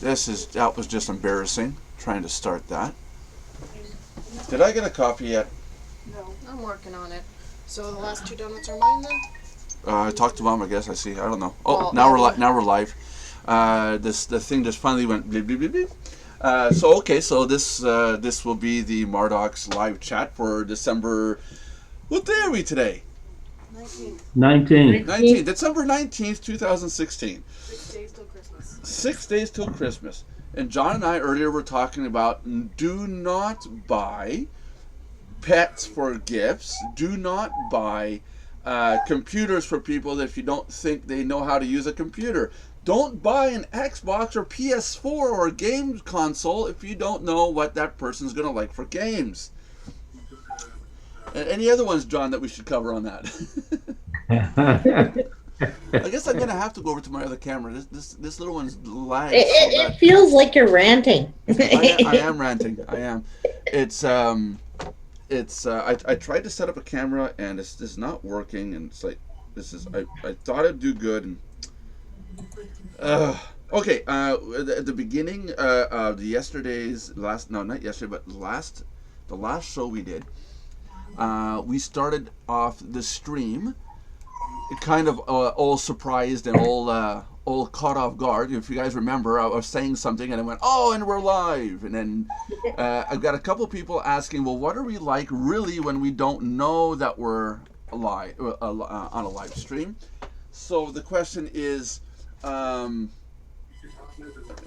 That was just embarrassing trying to start that. Did I get a coffee yet? No. I'm working on it. So the last two donuts are mine then? I talked to mom. I guess I see. I don't know. Oh, Well, now we're live. The thing just finally went bleep bleep bleep bleep. This will be the Mardox live chat for December. What day are we today? 19. 19. December 19th, 2016. 6 days till Christmas. 6 days till Christmas. And John and I earlier were talking about do not buy pets for gifts. Do not buy computers for people if you don't think they know how to use a computer. Don't buy an Xbox or PS4 or a game console if you don't know what that person's going to like for games. Any other ones, John, that we should cover on that? I guess I'm going to have to go over to my other camera. This little one's lagged so bad. It feels like you're ranting. I am ranting. I am. I tried to set up a camera and it's just not working, and it's like I thought I'd do good, and okay. At the beginning of yesterday's not yesterday, but the last show we did, we started off the stream kind of all surprised and all caught off guard. If you guys remember, I was saying something and I went, "Oh, and we're live." And then I've got a couple people asking, "Well, what are we like really when we don't know that we're live on a live stream?" So the question is, wow,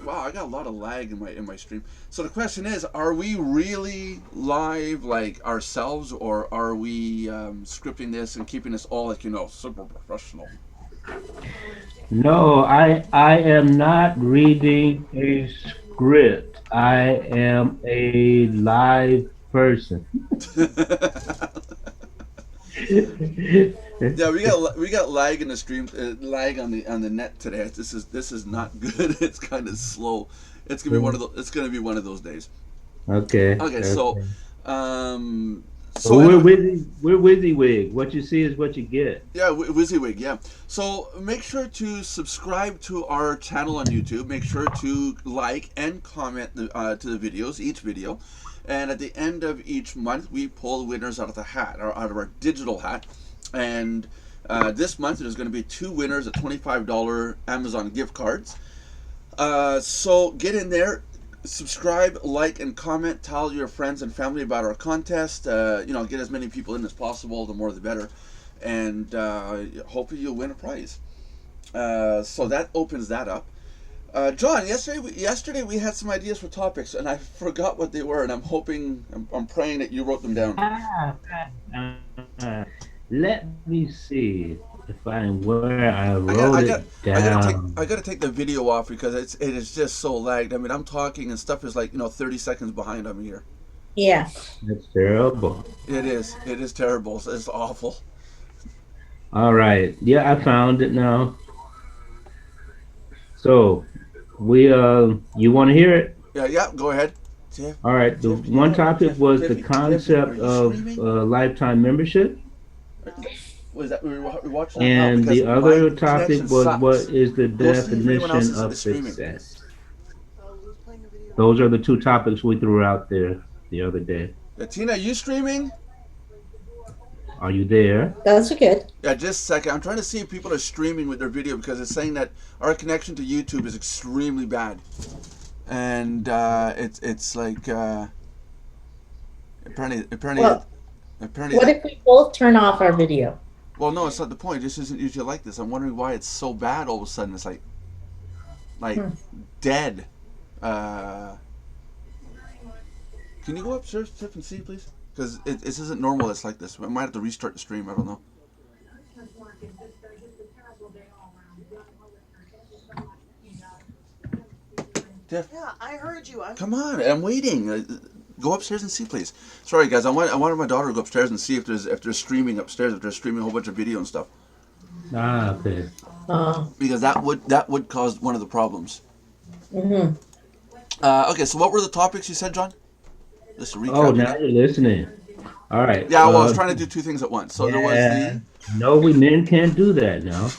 I got a lot of lag in my stream. So the question is, are we really live like ourselves, or are we scripting this and keeping this all like, super professional? No, I am not reading a script. I am a live person. Yeah, we got lag in the stream, lag on the net today. This is not good. It's kind of slow. It's gonna be one of those days. Okay. Okay, so we're WYSIWYG. What you see is what you get. Yeah, WYSIWYG. Yeah. So make sure to subscribe to our channel on YouTube. Make sure to like and comment to the videos, each video. And at the end of each month, we pull winners out of the hat, or out of our digital hat. And this month, there's going to be 2 winners of $25 Amazon gift cards. So get in there, subscribe, like, and comment. Tell your friends and family about our contest. Get as many people in as possible. The more, the better. And hopefully, you'll win a prize. So that opens that up. John, yesterday we had some ideas for topics, and I forgot what they were, and I'm praying that you wrote them down. Let me see if where I wrote it down. I gotta take the video off because it is just so lagged. I mean, I'm talking and stuff is like 30 seconds behind on me here. Yeah, that's terrible. It is terrible. It's awful. All right, yeah, I found it now. So you want to hear it? Yeah, go ahead. All right, the one topic was the concept of lifetime membership. Was that we were watching? And the other topic was what is the definition of success? Those are the 2 topics we threw out there the other day. Tina, are you streaming? Are you there? Those are good. Yeah, just a second. I'm trying to see if people are streaming with their video because it's saying that our connection to YouTube is extremely bad, and it's like apparently. What if we both turn off our video? Well, no, it's not the point. This isn't usually like this. I'm wondering why it's so bad all of a sudden. It's like dead. Can you go upstairs, Tiff, and see, please? Because this isn't normal. It's like this. I might have to restart the stream. I don't know. Tiff. Yeah, I heard you. Come on, I'm waiting. Go upstairs and see, please. Sorry, guys. I wanted my daughter to go upstairs and see if they're streaming upstairs, if they're streaming a whole bunch of video and stuff. Okay. Because that would cause one of the problems. Mm-hmm. Okay, so what were the topics you said, John? Just to recap. Oh, now you're listening. All right. Yeah, well, I was trying to do 2 things at once. So there was No, we men can't do that now.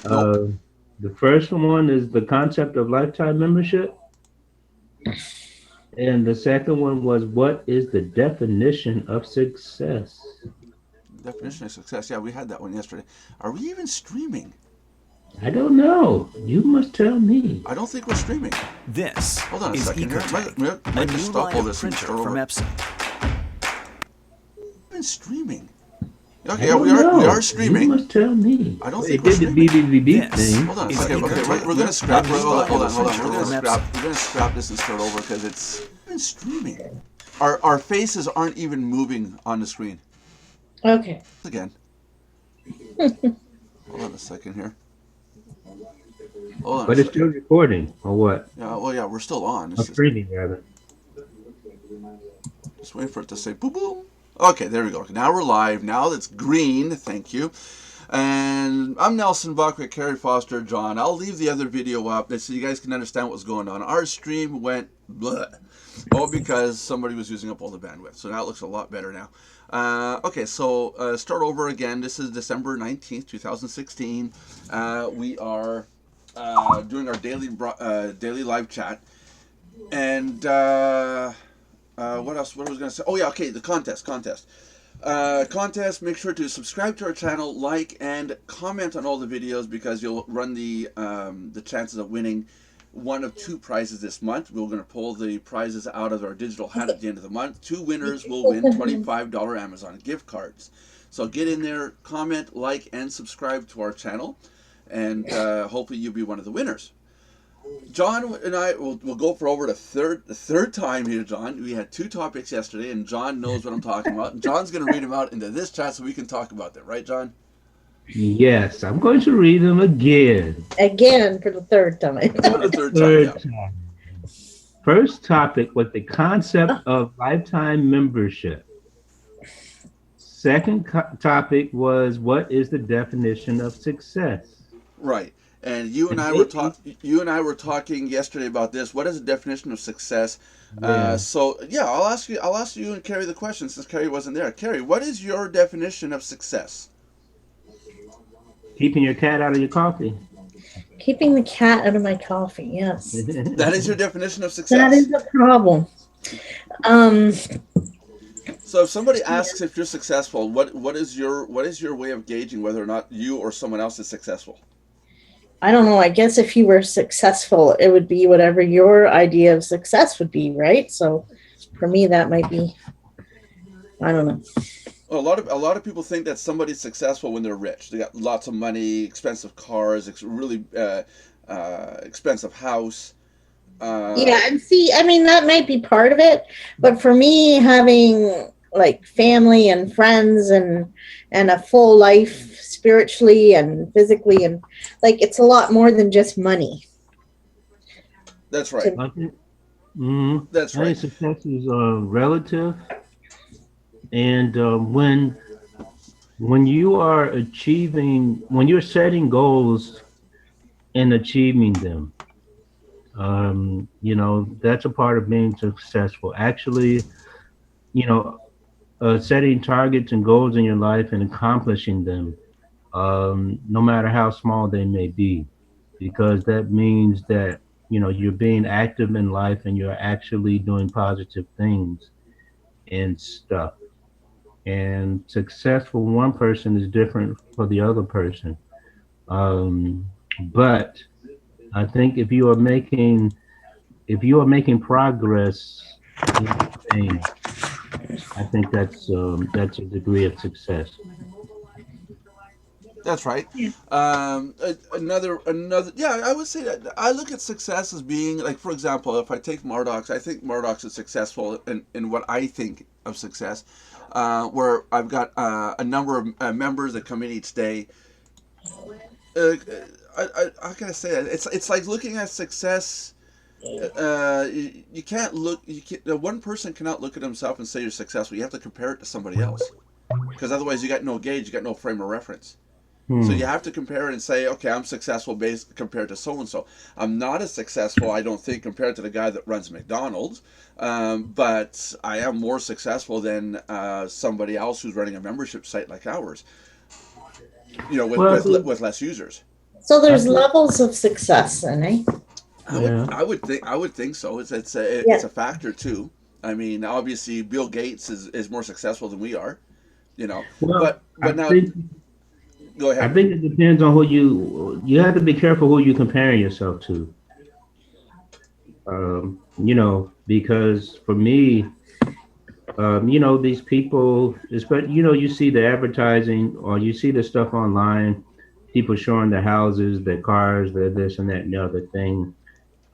Nope. The first one is the concept of lifetime membership. And the second one was, what is the definition of success? Definition of success. Yeah, we had that one yesterday. Are we even streaming? I don't know. You must tell me. I don't think we're streaming. This Hold on a is second here. EcoTank, Might a just new stop line all of this and printer start from over. Epson. Even streaming. I Okay, yeah, don't we know. are streaming. You must tell me. I don't It think we're did the streaming. BBB This thing. Hold on a is second. Okay, EcoTank, we're gonna scrap. a new Hold on. line of printer We're from gonna scrap this and start over because it's even streaming. Our faces aren't even moving on the screen. Okay. Again. Hold on a second here. Hold on. But it's still recording, or what? Yeah. Well, yeah, we're still on. Or It's just streaming, rather. waiting for it to say boom boom. Okay, there we go. Now we're live. Now it's green. Thank you. And I'm Nelson Buck with Carrie Foster, John. I'll leave the other video up so you guys can understand what's going on. Our stream went blah. Oh, because somebody was using up all the bandwidth. So now it looks a lot better now. Okay, so start over again. This is December 19th, 2016. We are doing our daily live chat. And what else? What was I going to say? Oh, yeah, okay, the contest. Contest, make sure to subscribe to our channel, like, and comment on all the videos because you'll run the chances of winning one of two prizes this month. We're going to pull the prizes out of our digital hat at the end of the month. Two winners will win $25 Amazon gift cards. So get in there, comment, like, and subscribe to our channel, and hopefully you'll be one of the winners. John and I will go for over the third time here, John. We had two topics yesterday, and John knows what I'm talking about. And John's going to read them out into this chat so we can talk about them. Right, John? Yes, I'm going to read them again. Again for the third time. For the third time. First topic was the concept of lifetime membership. Second topic was, what is the definition of success? Right. And you and I were talking yesterday about this. What is the definition of success? Yeah. So yeah, I'll ask you and Carrie the question since Carrie wasn't there. Carrie, what is your definition of success? Keeping your cat out of your coffee. Keeping the cat out of my coffee, yes. That is your definition of success. That is a problem. So if somebody asks if you're successful, what is your way of gauging whether or not you or someone else is successful? I don't know. I guess if you were successful, it would be whatever your idea of success would be, right? So for me, that might be, I don't know. Well, a lot of people think that somebody's successful when they're rich. They got lots of money, expensive cars, really expensive house. Yeah, and see, I mean, that might be part of it. But for me, having like family and friends and a full life spiritually and physically, and like it's a lot more than just money. That's right. That's right. I think success is relative, and when you're setting goals and achieving them, that's a part of being successful. Actually, setting targets and goals in your life and accomplishing them, no matter how small they may be, because that means that you're being active in life and you're actually doing positive things and stuff. And success for one person is different for the other person. But I think if you are making progress in things, I think that's a degree of success. That's right. Yeah. Another. Yeah, I would say that I look at success as being like, for example, if I take Mardox, I think Mardox is successful in what I think of success, where I've got a number of members that come in each day. How can I say that? It's like looking at success. You can't look. One person cannot look at himself and say you're successful. You have to compare it to somebody else, because otherwise you got no gauge. You got no frame of reference. So you have to compare it and say, okay, I'm successful based compared to so and so. I'm not as successful, I don't think, compared to the guy that runs McDonald's, but I am more successful than somebody else who's running a membership site like ours. With less users. So there's levels of success, then, eh? Yeah. I would think so. It's Yeah. a factor too. I mean, obviously, Bill Gates is more successful than we are, you know. Well, But now, go I ahead. think it depends on who you have to be careful who you comparing yourself to. Because for me, these people, especially, you see the advertising or you see the stuff online, people showing their houses, their cars, their this and that and the other thing.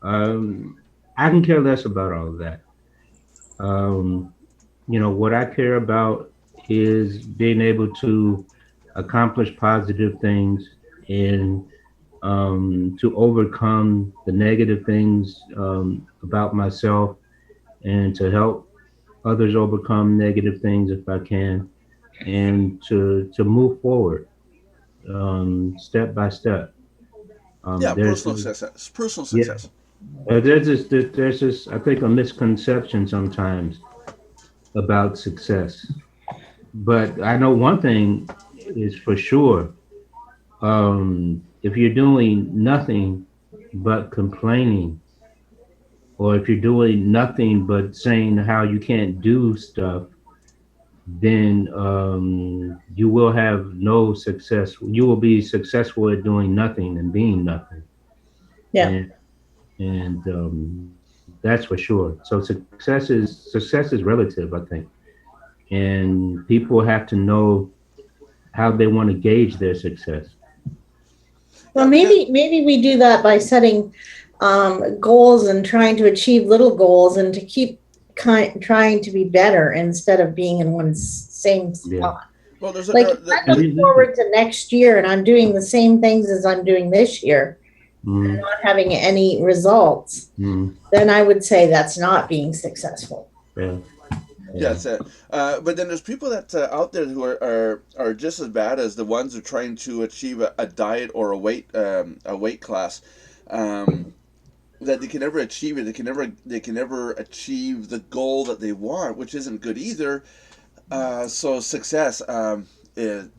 Um, I can care less about all of that. Um, what I care about is being able to accomplish positive things and to overcome the negative things about myself and to help others overcome negative things if I can, and to move forward step by step. Yeah, There's personal success. Personal yeah, success. there's this I think a misconception sometimes about success, but I know one thing is for sure. If you're doing nothing but complaining, or if you're doing nothing but saying how you can't do stuff, then you will have no success. You will be successful at doing nothing and being nothing, Yeah. and that's for sure. So success is relative, I think, and people have to know how they want to gauge their success. Well, Yeah, because maybe we do that by setting goals and trying to achieve little goals and to keep trying to be better instead of being in one same Yeah, spot. well, Like if I and look listen. forward to next year and I'm doing the same things as I'm doing this year and Mm, not having any results, mm, then I would say that's not being successful. yeah, yeah, yeah, it's but then there's people that out there who are just as bad as the ones who are trying to achieve a diet or a weight class. Um, that they can never achieve it. They can never achieve the goal that they want, which isn't good either. So success, is,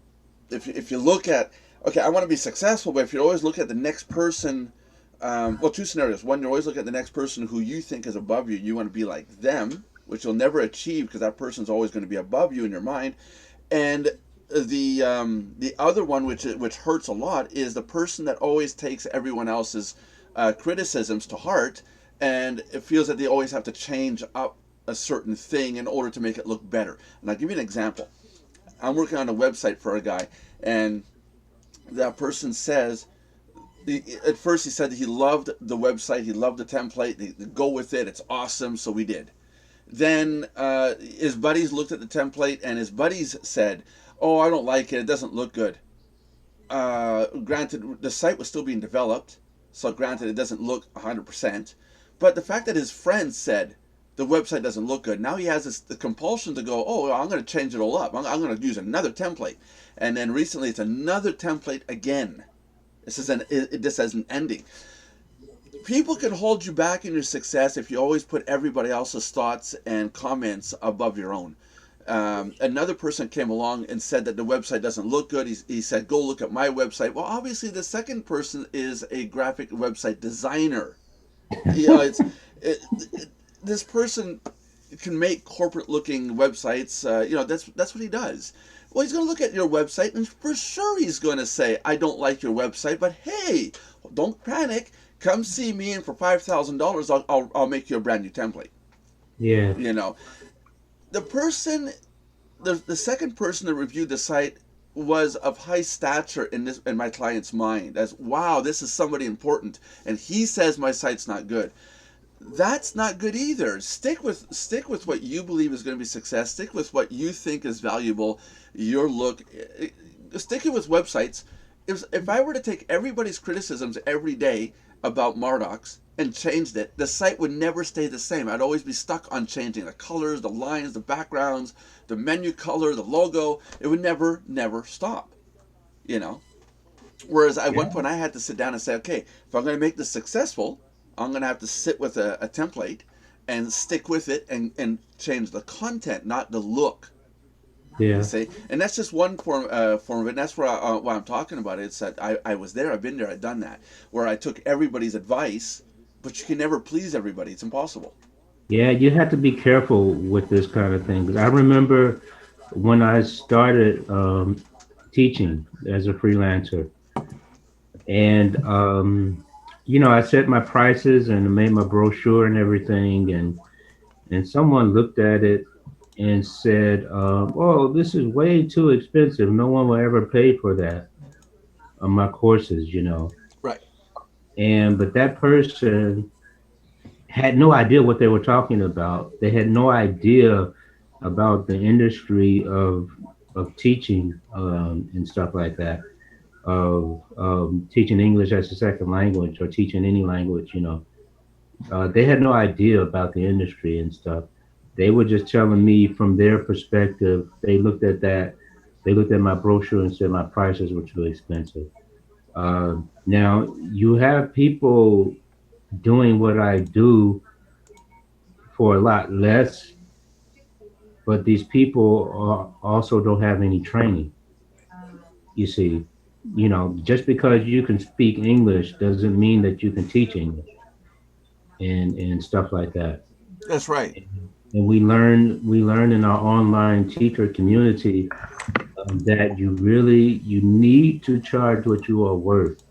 if you look at, okay, I want to be successful, but if you always look at the next person, well, two scenarios. One, you always look at the next person who you think is above you. You want to be like them, which you'll never achieve because that person's always going to be above you in your mind. And the other one, which hurts a lot, is the person that always takes everyone else's criticisms to heart, and it feels that they always have to change up a certain thing in order to make it look better. And I'll give you an example. I'm working on a website for a guy, and that person says, at first he said that he loved the website, he loved the template, they go with it, it's awesome, so we did. Then his buddies looked at the template, and his buddies said, "Oh, I don't like it. It doesn't look good." Granted, the site was still being developed, so granted, it doesn't look 100%. But the fact that his friends said the website doesn't look good, now he has the compulsion to go, "Oh, I'm going to change it all up. I'm going to use another template." And then recently, it's another template again. This has an ending. People can hold you back in your success if you always put everybody else's thoughts and comments above your own. Another person came along and said that the website doesn't look good. He said, "Go look at my website." Well, obviously, the second person is a graphic website designer. You know, this person can make corporate looking websites. That's what he does. Well, he's going to look at your website, and for sure he's going to say, "I don't like your website, but hey, don't panic. Come see me, and for $5,000, I'll make you a brand new template." yeah, You know, the person, the second person that reviewed the site was of high stature in my client's mind. As, wow, this is somebody important, and he says my site's not good. That's not good either. Stick with what you believe is going to be success. Stick with what you think is valuable. Your look. Sticking with websites. If I were to take everybody's criticisms every day about Mardox and changed it, the site would never stay the same. I'd always be stuck on changing the colors, the lines, the backgrounds, the menu color, the logo. It would never stop. You know. Whereas at one yeah, point I had to sit down and say, okay, if I'm going to make this successful, I'm going to have to sit with a template and stick with it and change the content, not the look. You yeah, see, and that's just one form of it. And that's why I'm talking about it. It's that I was there, I've been there, I've done that, where I took everybody's advice but you can never please everybody. It's impossible. Yeah, you have to be careful with this kind of thing. 'Cause I remember when I started teaching as a freelancer, and I set my prices and made my brochure and everything, and someone looked at it and said, "Oh, this is way too expensive. No one will ever pay for that on my courses." Right. And but that person had no idea what they were talking about. They had no idea about the industry of teaching and stuff like that, of teaching English as a second language or teaching any language. They had no idea about the industry and stuff. They were just telling me from their perspective. They looked at that. They looked at my brochure and said my prices were too expensive. Now you have people doing what I do for a lot less, but these people also don't have any training. You see, just because you can speak English doesn't mean that you can teach English and stuff like that. That's right. And we learn in our online teacher community that you need to charge what you are worth.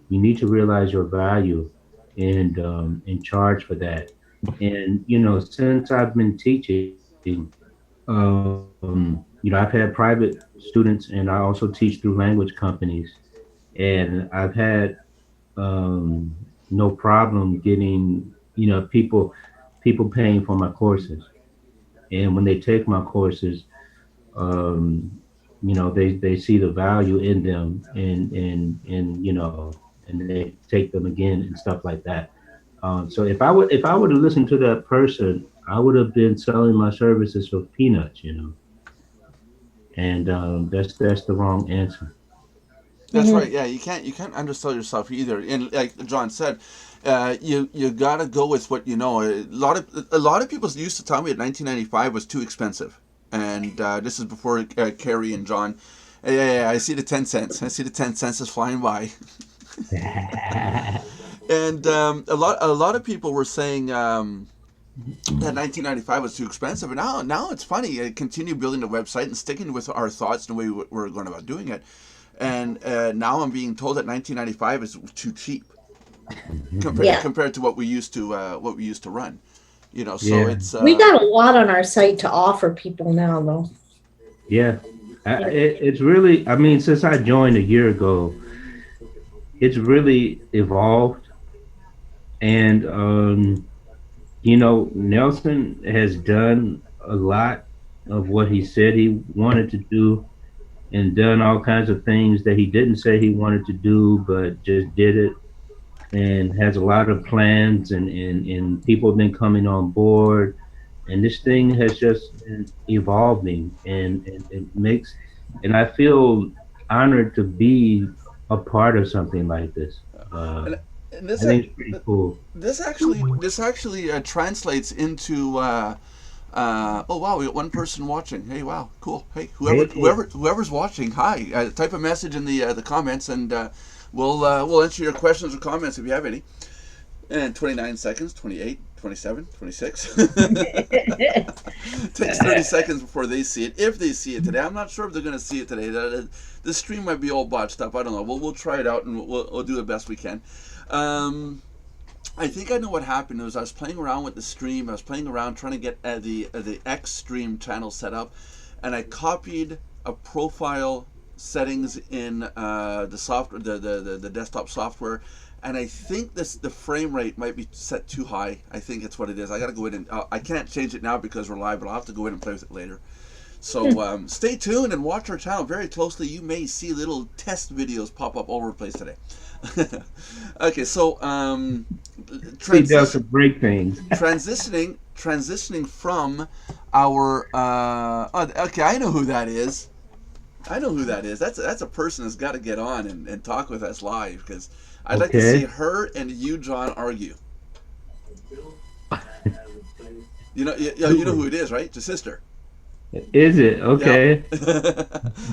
You need to realize your value and charge for that. And since I've been teaching, I've had private students, and I also teach through language companies, and I've had no problem getting people paying for my courses. And when they take my courses, um, they see the value in them, and they take them again and stuff like that. So if I would have listened to that person, I would have been selling my services for peanuts. And that's the wrong answer. That's right. Hmm. Yeah, you can't undersell yourself either. And like John said, you gotta go with what you know. A lot of people used to tell me that 1995 was too expensive, and this is before Carrie and John. Yeah, I see the 10 cents. I see the 10 cents is flying by. And a lot of people were saying that 1995 was too expensive, and now it's funny. I continue building the website and sticking with our thoughts and the way we're going about doing it. And now I'm being told that 1995 is too cheap Yeah. compared to what we used to run. So Yeah, it's We got a lot on our site to offer people now, though. yeah. Yeah. It's really, I mean, since I joined a year ago, it's really evolved. And Nelson has done a lot of what he said he wanted to do, and done all kinds of things that he didn't say he wanted to do, but just did it, and has a lot of plans, and people have been coming on board, and this thing has just been evolving, and it makes, and I feel honored to be a part of something like this. and, and I think it's pretty cool. this actually translates into. Oh wow, we got one person watching. Hey, wow, cool. Hey, whoever Hey, whoever whoever's watching, hi. Type a message in the comments, and we'll answer your questions or comments if you have any. And 29 seconds, 28, 27, 26. Takes 30 seconds before they see it. If they see it today, I'm not sure if they're going to see it today. The stream might be all botched up. I don't know. We'll try it out, and we'll do the best we can. Um, I think I know what happened. Was I was playing around with the stream. I was playing around trying to get the X stream channel set up, and I copied a profile settings in the software, the desktop software, and I think the frame rate might be set too high. I think it's what it is. I got to go in and I can't change it now because we're live, but I'll have to go in and play with it later. So stay tuned and watch our channel very closely. You may see little test videos pop up all over the place today. Okay, so see, does to break things. transitioning from our okay, I know who that is. That's a person that's got to get on and talk with us live, because I'd like to see Okay. her and you, John, argue. You know who it is, right? It's your sister. Is it Yep. okay?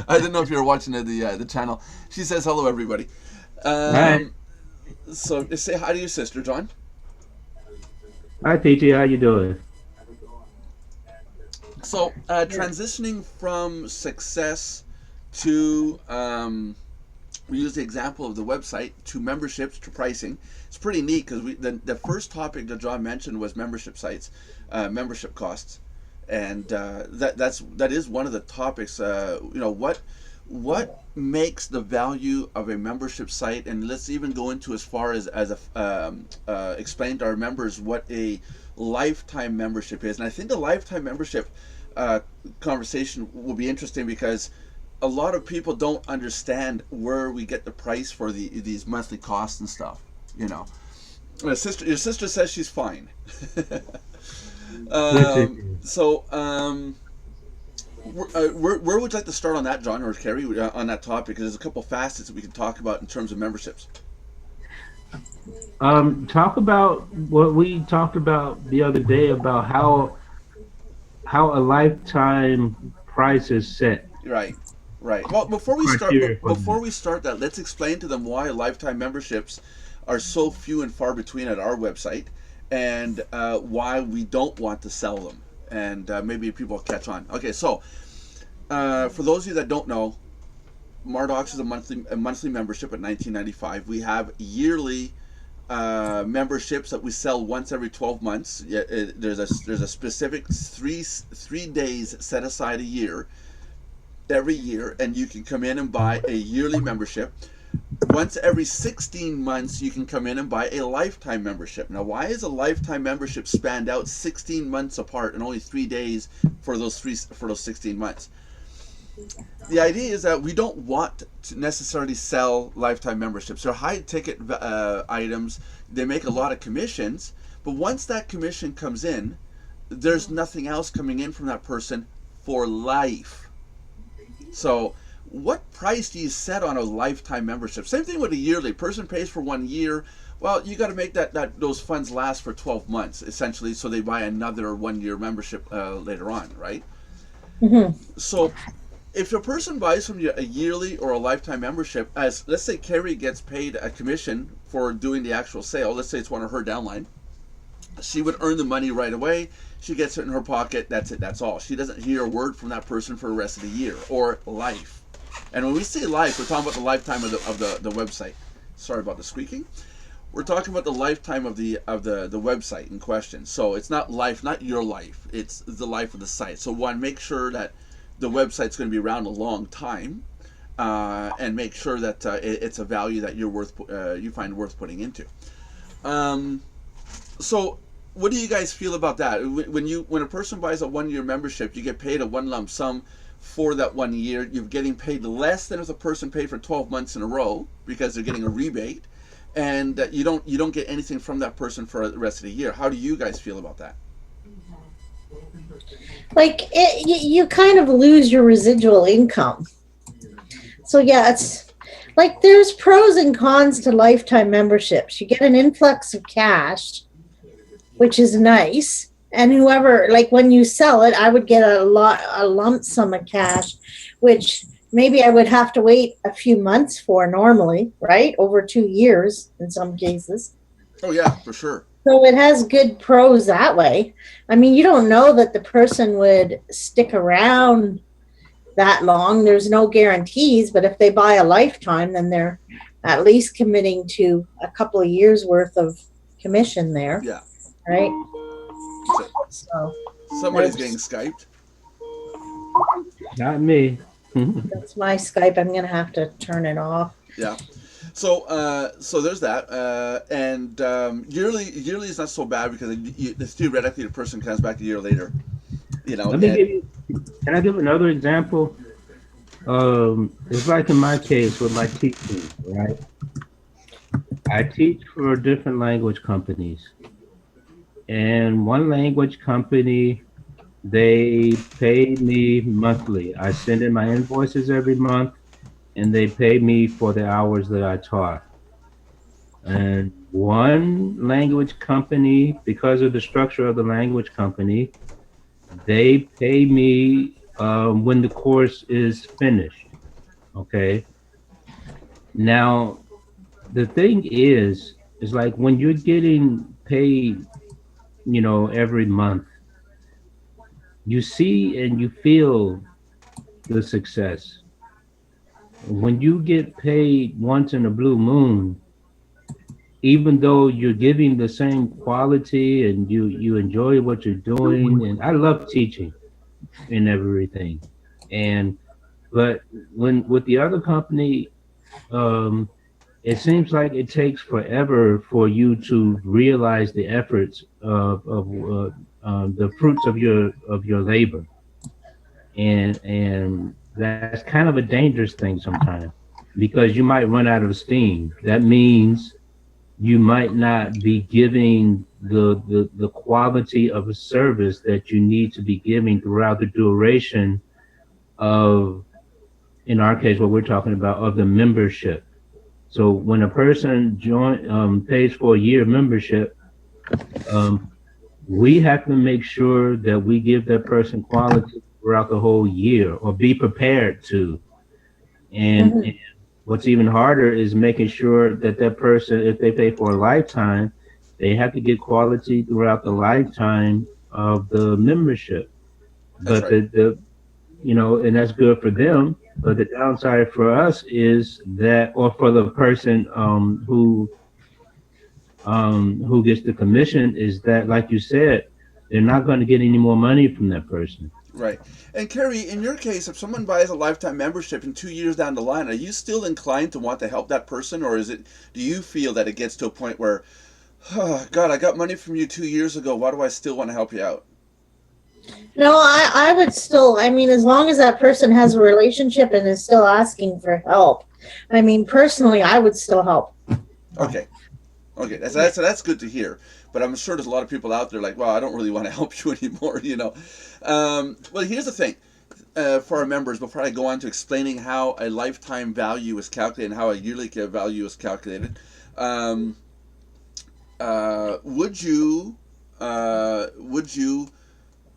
I didn't know if you were watching the channel. She says hello, everybody. All right. So say hi to your sister, John. Hi, PT. How you doing? So, transitioning from success to, we use the example of the website, to memberships to pricing. It's pretty neat because the first topic that John mentioned was membership sites, membership costs, and that is one of the topics. What makes the value of a membership site, and let's even go into as far as explain to our members what a lifetime membership is. And I think the lifetime membership uh, conversation will be interesting because a lot of people don't understand where we get the price for these monthly costs and stuff. You know, your sister says she's fine. Good to um, so, um, where would you like to start on that, John or Carrie, on that topic? Because there's a couple facets that we can talk about in terms of memberships. talk about what we talked about the other day about how a lifetime price is set Right, right. Well, criteria for before them. we start that, let's explain to them why lifetime memberships are so few and far between at our website, and why we don't want to sell them. And maybe people will catch on. Okay, so for those of you that don't know, Mardox is a monthly membership at 19.95. We have yearly memberships that we sell once every 12 months. Yeah, there's a specific three days set aside a year every year, and you can come in and buy a yearly membership. Once every 16 months, you can come in and buy a lifetime membership. Now, why is a lifetime membership spanned out 16 months apart and only 3 days for those 16 months? The idea is that we don't want to necessarily sell lifetime memberships. They're high ticket items. They make a lot of commissions, but once that commission comes in, there's nothing else coming in from that person for life. So, what price do you set on a lifetime membership? Same thing with a yearly. Person pays for 1 year. Well, you got to make that those funds last for 12 months essentially, so they buy another 1 year membership later on, right? Hmm. So, if a person buys from you a yearly or a lifetime membership, as let's say Carrie gets paid a commission for doing the actual sale. Let's say it's one of her downline. She would earn the money right away. She gets it in her pocket. That's it. That's all. She doesn't hear a word from that person for the rest of the year or life. And when we say life, we're talking about the lifetime of the website. Sorry about the squeaking. We're talking about the lifetime of the website in question. So it's not life, not your life. It's the life of the site. So one, make sure that the website's going to be around a long time, and make sure that it's a value that you find worth putting into. Um, so what do you guys feel about that? When a person buys a 1 year membership, you get paid a one lump sum for that 1 year. You're getting paid less than if the person paid for 12 months in a row because they're getting a rebate, and you don't get anything from that person for the rest of the year. How do you guys feel about that? Like you kind of lose your residual income. So yeah, it's like there's pros and cons to lifetime memberships. You get an influx of cash, which is nice. And whoever, like when you sell it, I would get a lump sum of cash, which maybe I would have to wait a few months for normally, right? Over 2 years in some cases. Oh yeah, for sure. So it has good pros that way. I mean, you don't know that the person would stick around that long. There's no guarantees, but if they buy a lifetime, then they're at least committing to a couple of years worth of commission there, Yeah. right? So So somebody's getting there's Skyped. Not me. that's my Skype. I'm gonna have to turn it off. Yeah. So there's that, and yearly is not so bad because theoretically the person comes back a year later. You know, Let me give you. Can I give another example? It's like in my case with my teaching, right? I teach for different language companies, and one language company they pay me monthly. I send in my invoices every month, and they pay me for the hours that I taught. And one language company, because of the structure of the language company, they pay me when the course is finished. Okay. Now, the thing is like when you're getting paid every month, you see and you feel the success. When you get paid once in a blue moon, even though you're giving the same quality and you enjoy what you're doing, and I love teaching and everything, and but when with the other company, um, it seems like it takes forever for you to realize the efforts of the fruits of your labor, and that's kind of a dangerous thing sometimes because you might run out of steam. That means you might not be giving the quality of a service that you need to be giving throughout the duration of, in our case, what we're talking about, of the membership. So when a person pays for a year membership, um, we have to make sure that we give that person quality throughout the whole year, or be prepared to. And Mhm. what's even harder is making sure that that person, if they pay for a lifetime, they have to get quality throughout the lifetime of the membership. That's But right. and that's good for them. But the downside for us is that, or for the person who gets the commission, is that, like you said, they're not going to get any more money from that person. Right. And Carrie, in your case, if someone buys a lifetime membership and 2 years down the line, are you still inclined to want to help that person, or do you feel that it gets to a point where, oh, God, I got money from you 2 years ago. Why do I still want to help you out? No, I would still, I mean, as long as that person has a relationship and is still asking for help. I mean, personally, I would still help. Okay. Okay, that's good to hear. But I'm sure there's a lot of people out there like, well, I don't really want to help you anymore, you know. Well, here's the thing. For our members, before I go on to explaining how a lifetime value is calculated and how a yearly value is calculated, um, uh, would you uh, would you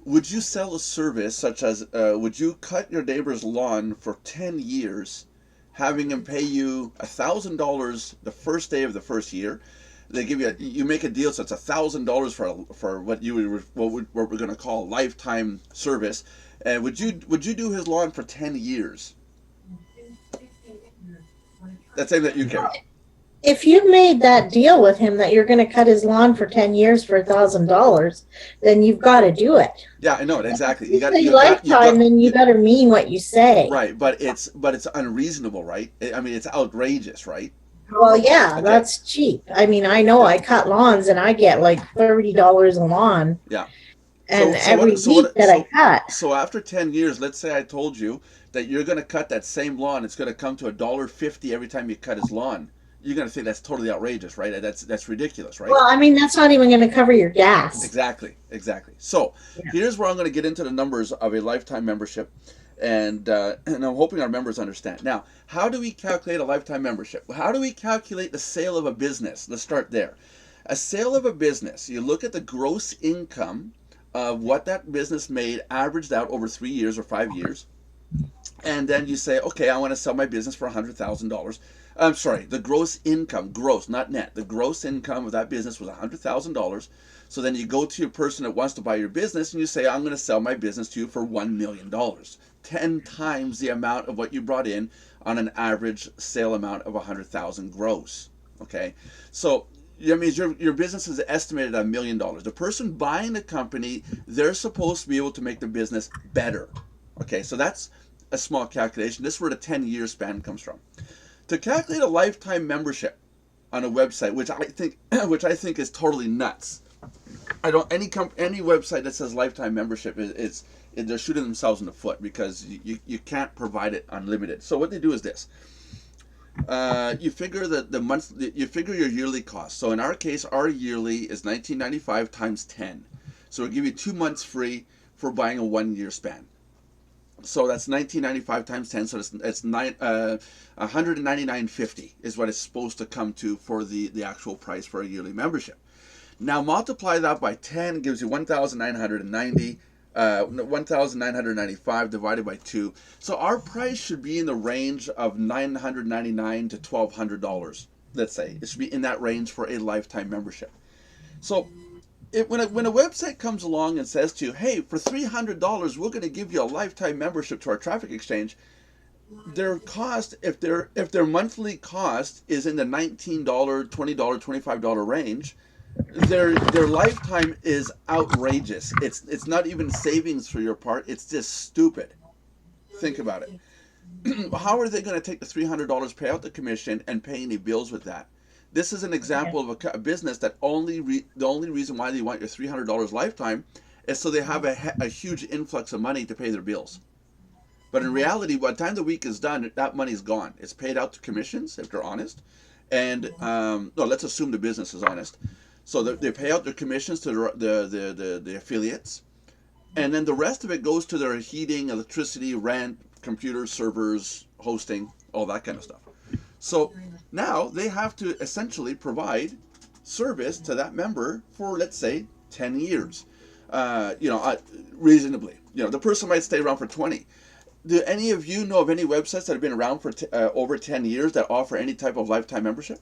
would you sell a service such as would you cut your neighbor's lawn for 10 years, having him pay you $1,000 the first day of the first year? They give you make a deal, so it's $1,000 for what what we're going to call a lifetime service. And would you do his lawn for 10 years? That's same that you carry. If you made that deal with him that you're going to cut his lawn for 10 years for $1,000, then you've got to do it. Yeah, I know it exactly. If you say lifetime, then you better mean what you say. right, but it's unreasonable, right? I mean, it's outrageous, right? Well, yeah, Okay. that's cheap. I mean, I know Yeah. I cut lawns and I get like $30 a lawn, Yeah. and So every week that I cut. so after 10 years, let's say I told you that you're going to cut that same lawn. It's going to come to $1.50 every time you cut his lawn. You're going to think that's totally outrageous, right? That's ridiculous, right? Well, I mean, that's not even going to cover your gas. Exactly, exactly. So Yeah. here's where I'm going to get into the numbers of a lifetime membership, and I'm hoping our members understand. Now, how do we calculate a lifetime membership? How do we calculate the sale of a business? Let's start there. A sale of a business, you look at the gross income of what that business made, averaged out over 3 years or 5 years, and then you say, okay, I want to sell my business for $100,000. I'm sorry, the gross income, gross, not net. The gross income of that business was $100,000. So then you go to your person that wants to buy your business and you say, I'm going to sell my business to you for $1 million, 10 times the amount of what you brought in on an average sale amount of 100,000 gross. Okay, so that means your business is estimated at $1 million. The person buying the company, they're supposed to be able to make the business better. Okay, so that's a small calculation. This is where the 10-year span comes from. To calculate a lifetime membership on a website, which I think is totally nuts. I don't any website that says lifetime membership they're shooting themselves in the foot, because you can't provide it unlimited. So what they do is this: you figure you figure your yearly cost. So in our case, our yearly is $19.95 times 10. So we'll give you 2 months free for buying a 1 year span. So that's $19.95 times 10. So it's $199.50 is what it's supposed to come to for the actual price for a yearly membership. Now multiply that by 10, gives you 1,990. 1,995 divided by 2. So our price should be in the range of $999 to $1,200. Let's say it should be in that range for a lifetime membership. So when a website comes along and says to you, "Hey, for $300, we're going to give you a lifetime membership to our traffic exchange," their cost, if their monthly cost is in the $19, $20, $25 range, their lifetime is outrageous. It's not even savings for your part. It's just stupid. Think about it. How are they going to take the $300, pay out the commission, and pay any bills with that? This is an example of a business that the only reason why they want your $300 lifetime is so they have a huge influx of money to pay their bills. But in reality, by the time the week is done, that money's gone. It's paid out to commissions if they're honest, and no, let's assume the business is honest. So they pay out their commissions to the affiliates, and then the rest of it goes to their heating, electricity, rent, computers, servers, hosting, all that kind of stuff. So now they have to essentially provide service to that member for, let's say, 10 years. Reasonably. The person might stay around for 20. Do any of you know of any websites that have been around for over 10 years that offer any type of lifetime membership?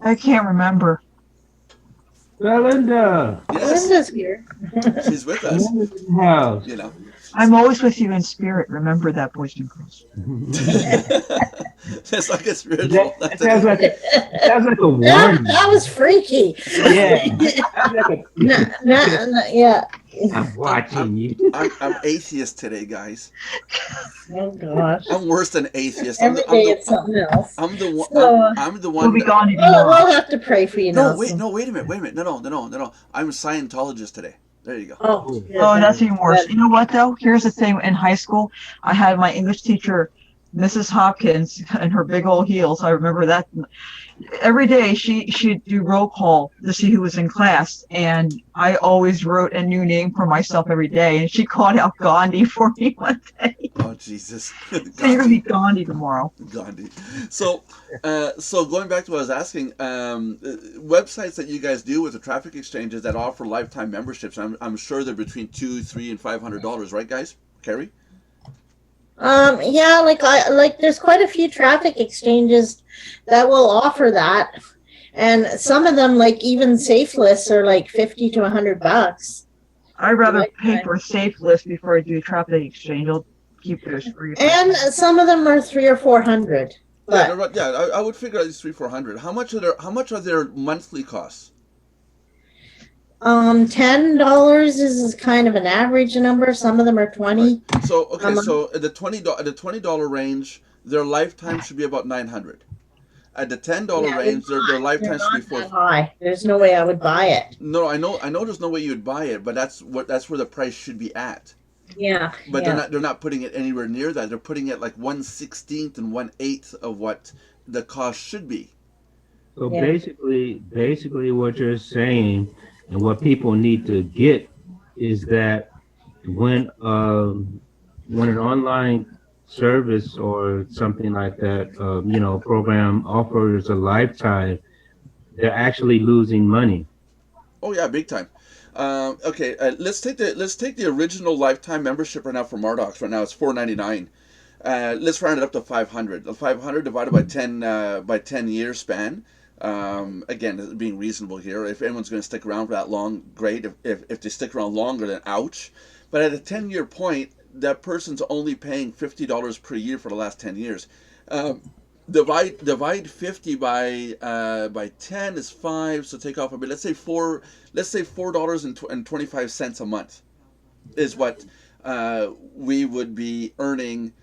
I can't remember. Belinda. Yes, Linda's here. she's with us. Belinda's in the house. I'm always with you in spirit. Remember that, boys and girls. That's like a spiritual. That sounds like a warning. That was freaky. Yeah. Sounds like Yeah. I'm watching you. I'm atheist today, guys. Oh gosh. I'm worse than atheist. Every day it's something else. I'm the one. So, I'm the We'll one. be gone we'll have to pray for you now. Wait a minute. No. I'm a Scientologist today. There you go. Oh, Oh, that's even worse. You know what, though? Here's the thing. In high school, I had my English teacher, Mrs. Hopkins, and her big old heels. I remember that. Every day, she'd do roll call to see who was in class, and I always wrote a new name for myself every day, and she called out Gandhi for me one day. Oh Jesus. So you're going to be Gandhi tomorrow. Gandhi. So going back to what I was asking, websites that you guys do with the traffic exchanges that offer lifetime memberships, I'm sure they're between $200, $300, and $500, right, guys? Carrie? Yeah, there's quite a few traffic exchanges that will offer that, and some of them, like even safe lists, are like $50 to $100. I'd rather pay for a safe list before I do a traffic exchange. I'll keep those free. And some of them are $300 or $400. But I would figure at least $300, $400. How much are their monthly costs? $10 is kind of an average number. Some of them are 20. Right. So at the $20 range, their lifetime should be about $900. At the $10 range, their lifetime should be $400. High. There's no way I would buy it. No, I know. There's no way you would buy it, but that's where the price should be at. Yeah. But they're not putting it anywhere near that. They're putting it like 1/16 and 1/8 of what the cost should be. So basically, what you're saying and what people need to get is that when an online service or something like that, program offers a lifetime, they're actually losing money. Oh yeah, big time. Okay, let's take the original lifetime membership right now for Mardox. Right now it's $4.99. Let's round it up to 500. The 500 divided by 10 year span. Again, being reasonable here. If anyone's going to stick around for that long, great. If they stick around longer, then ouch. But at a 10-year point, that person's only paying $50 per year for the last 10 years. Divide 50 by 10 is 5. So take off a bit. Let's say $4.25 a month is what we would be earning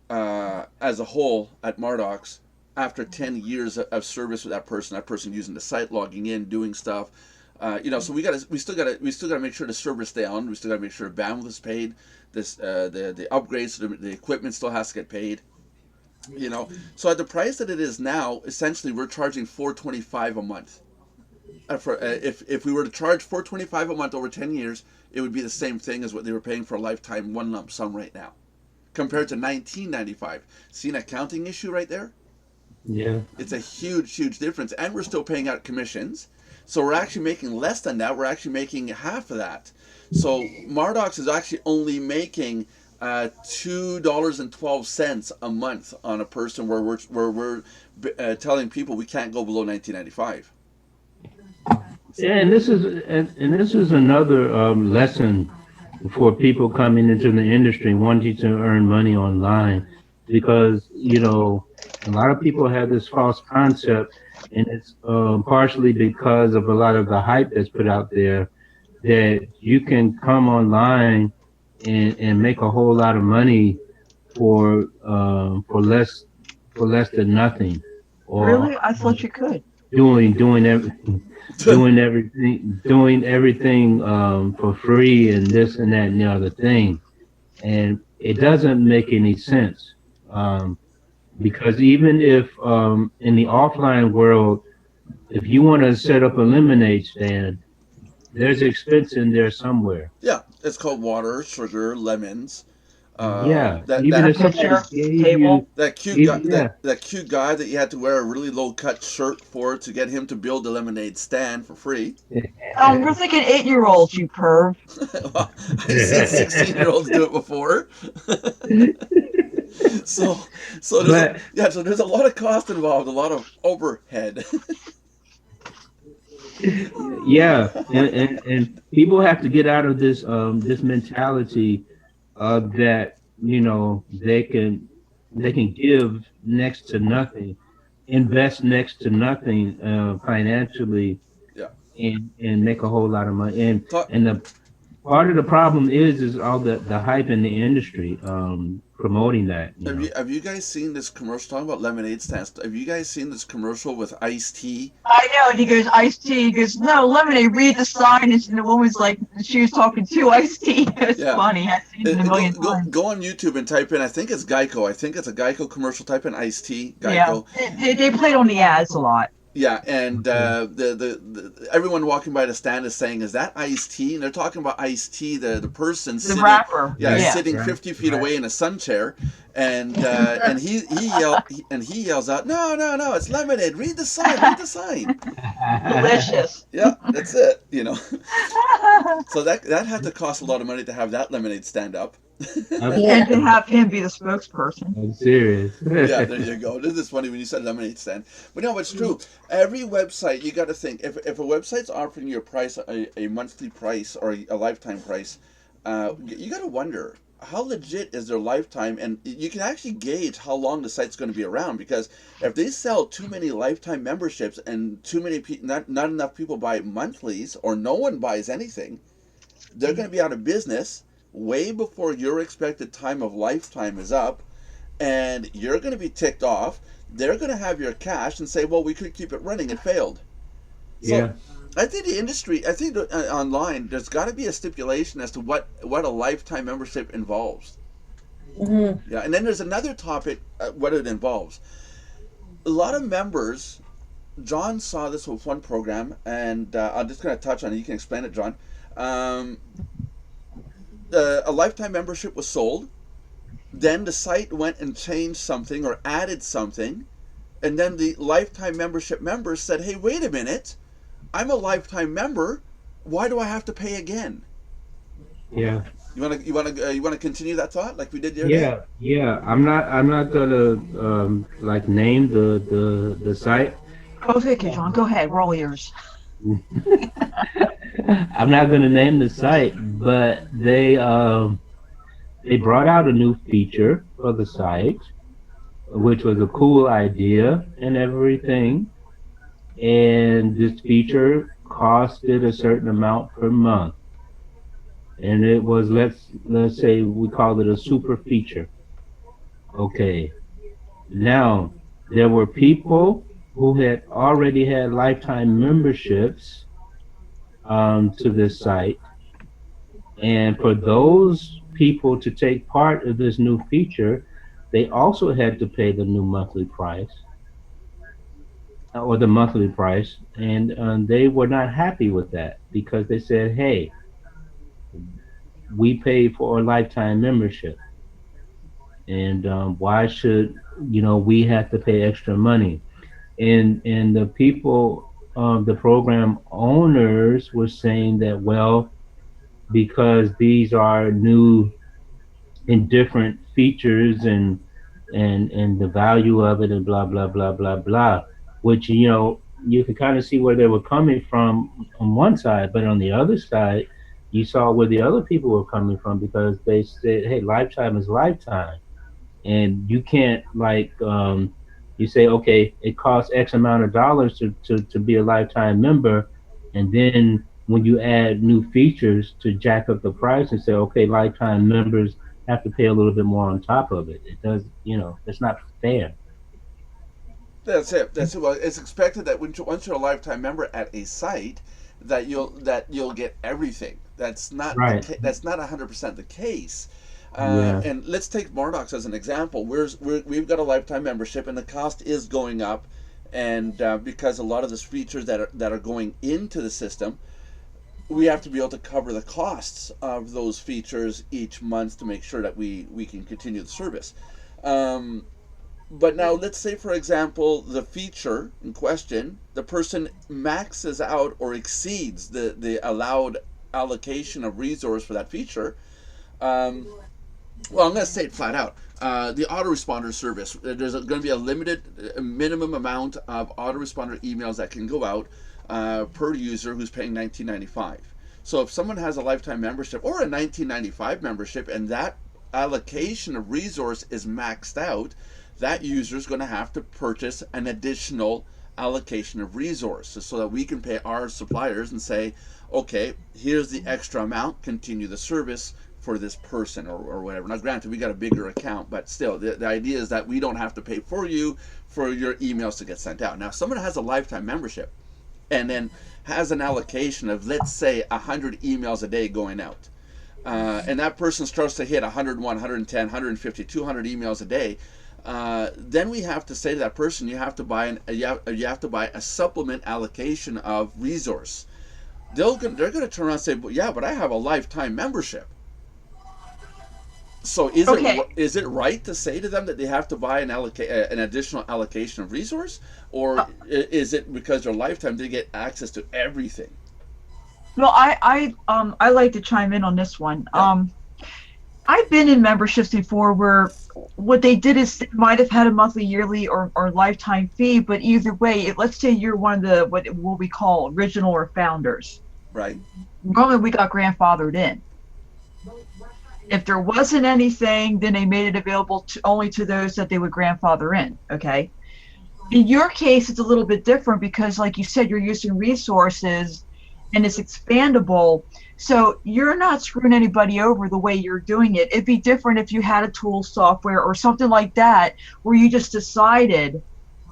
as a whole at Mardox after 10 years of service with that person using the site, logging in, doing stuff. So we still gotta make sure the servers stay on. We still gotta make sure bandwidth is paid. The upgrades, the equipment still has to get paid. So at the price that it is now, essentially we're charging $4.25 a month. If we were to charge $4.25 a month over 10 years, it would be the same thing as what they were paying for a lifetime one lump sum right now, compared to $19.95. See an accounting issue right there? Yeah. It's a huge difference, and we're still paying out commissions. So we're actually making less than that. We're actually making half of that. So Mardox is actually only making $2.12 a month on a person where we're telling people we can't go below $19.95. Yeah, and this is another lesson for people coming into the industry wanting to earn money online, because a lot of people have this false concept, and it's partially because of a lot of the hype that's put out there, that you can come online and make a whole lot of money for less than nothing, or Really? I thought you could. doing everything, doing everything for free, and this and that and the other thing, and it doesn't make any sense, because even if in the offline world, if you want to set up a lemonade stand, there's expense in there somewhere. Yeah, it's called water, sugar, lemons. Yeah, That even A that if somebody pitcher, gave you, table. that cute guy even yeah, that cute guy that you had to wear a really low cut shirt for to get him to build the lemonade stand for free. We're thinking 8-year-olds, you perv. Well, I've seen 16-year-olds do it before. so so there's a but yeah so there's a lot of cost involved, a lot of overhead. yeah, and people have to get out of this mentality of that, they can give next to nothing, invest next to nothing financially, Yeah. and make a whole lot of money. and Talk, and the part of the problem is all the hype in the industry promoting that, have you guys seen this commercial talking about lemonade stands? Have you guys seen this commercial with iced tea? I know. And he goes, iced tea. He goes, no, lemonade, read the sign. And the woman's like, she was talking to iced tea. It's Yeah. funny. I've seen it a Go, million go times. go on YouTube and type in. I think it's Geico. I think it's a Geico commercial. Type in iced tea, Yeah. Geico. They played on the ads a lot. Yeah, and Okay. everyone walking by the stand is saying, "Is that iced tea?" And they're talking about iced tea. The person The sitting, rapper. yeah, Right, Yeah. sitting right, 50 feet right. away in a sun chair, and he yells out, "No, no, no! It's lemonade. Read the sign. Read the sign." Delicious. Yeah, that's it. So that had to cost a lot of money to have that lemonade stand up. And to Absolutely. have him be the spokesperson. I'm serious. Yeah, there you go. This is funny when you said lemonade stand. But no, it's true. Every website, you got to think, if a website's offering you a price, a monthly price or a lifetime price, you got to wonder how legit is their lifetime, and you can actually gauge how long the site's going to be around, because if they sell too many lifetime memberships and too many not enough people buy monthlies, or no one buys anything, they're going to be out of business way before your expected time of lifetime is up, and you're going to be ticked off. They're going to have your cash and say, "Well, we could keep it running. It failed." So, Yeah, I think the industry, I think online, there's got to be a stipulation as to what a lifetime membership involves. Mhm. Yeah, and then there's another topic, what it involves. A lot of members. John saw this with one program, and I'm just going to touch on it. You can explain it, John. Um, a lifetime membership was sold. Then the site went and changed something or added something, and then the lifetime membership members said, "Hey, wait a minute! I'm a lifetime member. Why do I have to pay again?" yeah, You want to continue that thought like we did the other day? yeah. I'm not gonna like name the site. Go ahead, John. Go ahead. We're all ears. I'm not gonna name the site, but they brought out a new feature for the site, which was a cool idea and everything. And this feature costed a certain amount per month, and it was, let's say we call it a super feature. Okay. Now, there were people who had already had lifetime memberships to this site, and for those people to take part of this new feature, they also had to pay the new monthly price, or the monthly price, and they were not happy with that, because they said, "Hey, we paid for a lifetime membership, and why should we have to pay extra money?" And the people, the program owners, were saying that, well, because these are new and different features, and the value of it, and blah blah blah blah blah, which, you could kind of see where they were coming from on one side, but on the other side, you saw where the other people were coming from because they said, "Hey, lifetime is lifetime," and you can't you say, "Okay, it costs X amount of dollars to be a lifetime member," and then when you add new features to jack up the price and say, "Okay, lifetime members have to pay a little bit more on top of it," it does, it's not fair. That's it. That's it. Well, it's expected that once you're a lifetime member at a site, that you'll get everything. That's not the Right. that's not 100% the case. Yeah. And let's take Mardox as an example. We've got a lifetime membership, and the cost is going up, and because a lot of the features that are going into the system, we have to be able to cover the costs of those features each month to make sure that we can continue the service. Um, but now let's say, for example, the feature in question, the person maxes out or exceeds the allowed allocation of resource for that feature. Um, well, I'm going to say it flat out. The autoresponder service, there's going to be a limited minimum amount of autoresponder emails that can go out per user who's paying $19.95. So if someone has a lifetime membership or a $19.95 membership and that allocation of resource is maxed out, that user is going to have to purchase an additional allocation of resources so that we can pay our suppliers and say, okay, here's the extra amount, continue the service for this person or whatever. Now, granted, we got a bigger account, but still, the idea is that we don't have to pay for you for your emails to get sent out. Now, if someone has a lifetime membership and then has an allocation of, let's say, 100 emails a day going out, and that person starts to hit 101, 110, 150, 200 emails a day, then we have to say to that person, you have to buy you have to buy a supplement allocation of resource. They're going to turn around and say, well, yeah, but I have a lifetime membership. So Okay. is it right to say to them that they have to buy an additional allocation of resource, or is it because their lifetime they get access to everything? Well, I like to chime in on this one. Yeah. I've been in memberships before where what they did is they might have had a monthly, yearly, or lifetime fee, but either way, let's say you're one of the what we call original or founders. Right. Normally, we got grandfathered in. If there wasn't anything, then they made it available only to those that they would grandfather in. Okay. In your case, it's a little bit different because, like you said, you're using resources and it's expandable. So you're not screwing anybody over the way you're doing it. It'd be different if you had a tool software or something like that where you just decided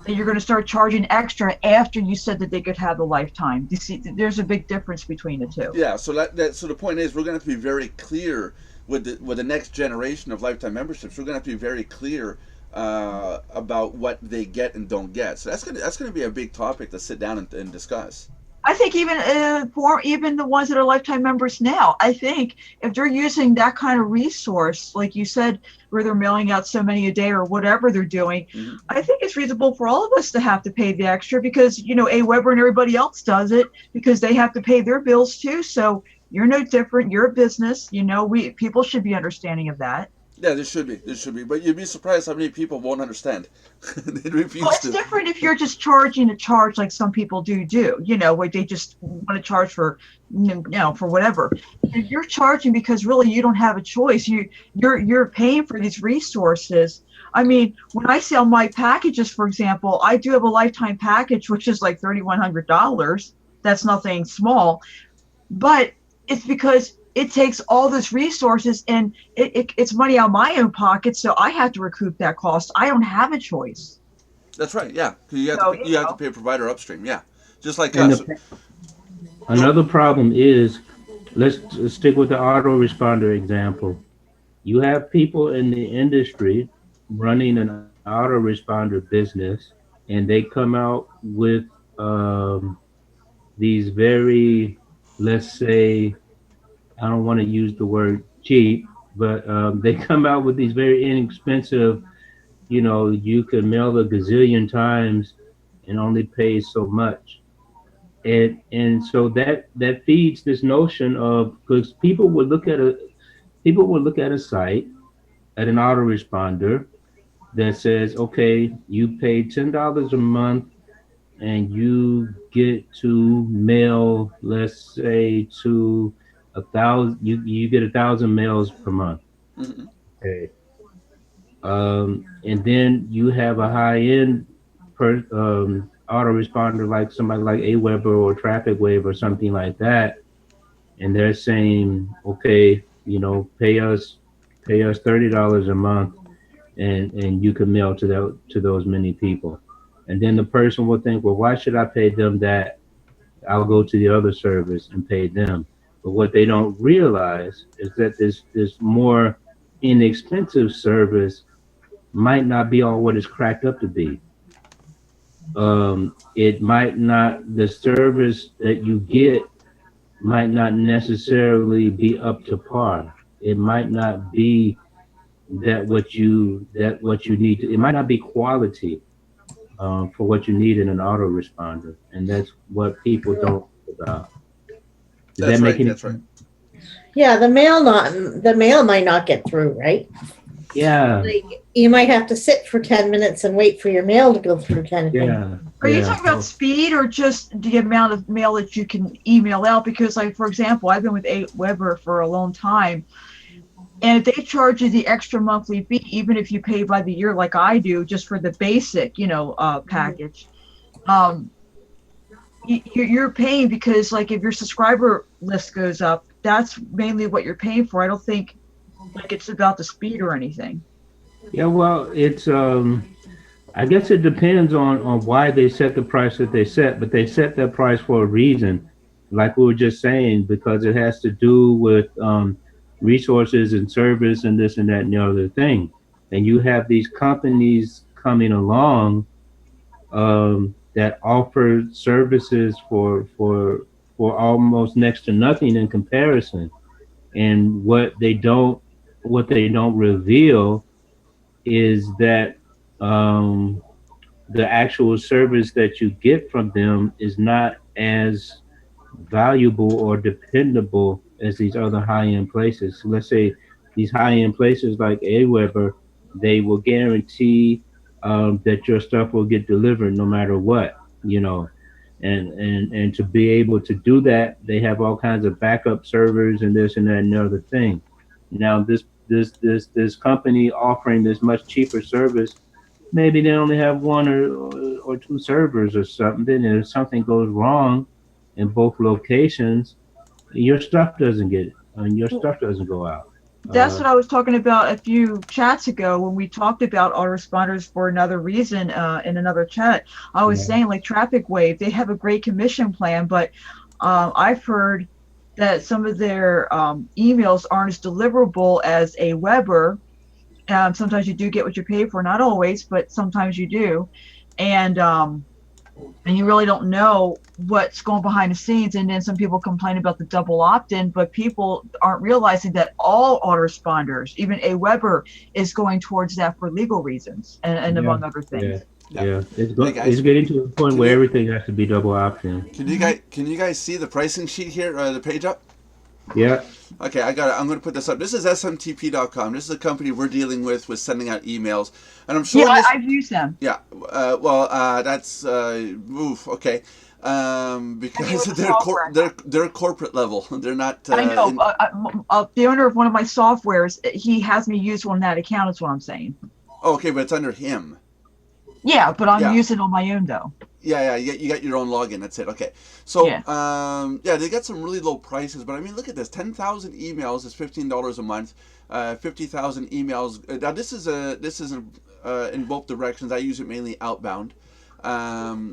that you're going to start charging extra after you said that they could have the lifetime. You see, there's a big difference between the two. Yeah. So the point is, we're going to have to be very clear with the next generation of lifetime memberships. We're going to have to be very clear about what they get and don't get. So that's gonna be a big topic to sit down and discuss. I think even for even the ones that are lifetime members now, I think if they're using that kind of resource, like you said, where they're mailing out so many a day or whatever they're doing, Mm-hmm. I think it's reasonable for all of us to have to pay the extra because AWeber and everybody else does it because they have to pay their bills too. So you're no different. You're a business. We people should be understanding of that. Yeah, there should be, but you'd be surprised how many people won't understand. They Well, refuse it's to. different if you're just charging a charge like some people do, where they just want to charge for, for whatever. If you're charging because really you don't have a choice, you're paying for these resources. I mean, when I sell my packages, for example, I do have a lifetime package, which is like $3,100. That's nothing small, but it's because it takes all those resources and it's money out of my own pocket, so I have to recoup that cost. I don't have a choice. That's right. Yeah, 'cause you have So, to you have to pay a provider upstream. Yeah, just like And us. Go. another problem is, let's stick with the autoresponder example. You have people in the industry running an autoresponder business, and they come out with um, these very, let's say, I don't want to use the word cheap, but they come out with these very inexpensive, you can mail a gazillion times and only pay so much. And so that feeds this notion of, because people would look at a site, at an autoresponder that says, okay, you pay $10 a month and you get to mail, let's say to 1,000, you get 1,000 mails per month. Hmm. Okay. And then you have a high end autoresponder like somebody like Aweber or Traffic Wave or something like that, and they're saying, okay, pay us $30 a month, and you can mail to those many people, and then the person will think, well, why should I pay them that? I'll go to the other service and pay them. But what they don't realize is that this more inexpensive service might not be all what it's cracked up to be. It might not, the service that you get might not necessarily be up to par. It might not be that what you need to, it might not be quality for what you need in an autoresponder, and that's what people don't think about. Does that That's make right. any That's right. sense? Yeah, the mail might not get through, right? Yeah, Like you might have to sit for 10 minutes and wait for your mail to go through kind of thing. yeah, Are you yeah. talking about So, speed or just the amount of mail that you can email out? Because, like, for example, I've been with Weber for a long time, and if they charge you the extra monthly fee, even if you pay by the year like I do, just for the basic, package, um, you're paying because, like, if your subscriber list goes up, that's mainly what you're paying for. I don't think like it's about the speed or anything. yeah, well, I guess it depends on why they set the price that they set, but they set that price for a reason, like we were just saying, because it has to do with resources and service and this and that and the other thing. And you have these companies coming along that offer services for almost next to nothing in comparison. And what they don't reveal is that um, the actual service that you get from them is not as valuable or dependable as these other high-end places. So let's say these high-end places like Aweber, they will guarantee that your stuff will get delivered no matter what, and to be able to do that, they have all kinds of backup servers and this and that and the other thing. Now, this company offering this much cheaper service, maybe they only have one or two servers or something. And if something goes wrong in both locations, your stuff doesn't get your stuff doesn't go out. That's Uh, what I was talking about a few chats ago when we talked about autoresponders for another reason in another chat. I was yeah, saying, like, Traffic Wave, they have a great commission plan, but I've heard that some of their emails aren't as deliverable as a Weber. Sometimes you do get what you pay for, not always, but sometimes you do. And you really don't know what's going behind the scenes. And then some people complain about the double opt-in, but people aren't realizing that all autoresponders, even a Weber, is going towards that for legal reasons and yeah, among other yeah, things. Yeah. yeah. Hey It's guys, getting to a point can where you everything has to be double option. can you guys see the pricing sheet here? The page up. Yeah, Okay, I got it. I'm going to put this up. This is smtp.com. This is a company we're dealing with sending out emails, and I'm Yeah, showing this. I've used them. Yeah. Well, that's oof. Okay. I mean, Because with the they're software. they're corporate level. They're not I know. in. The owner of one of my softwares, he has me use one that account, is what I'm saying. Oh, okay, but it's under him. Yeah, but I'm Yeah. using it on my own, though. Yeah, you got your own login. That's it. Okay, so Yeah. yeah, they got some really low prices, but I mean, look at this: 10,000 emails is $15 a month. 50,000 emails. Now this is in both directions. I use it mainly outbound.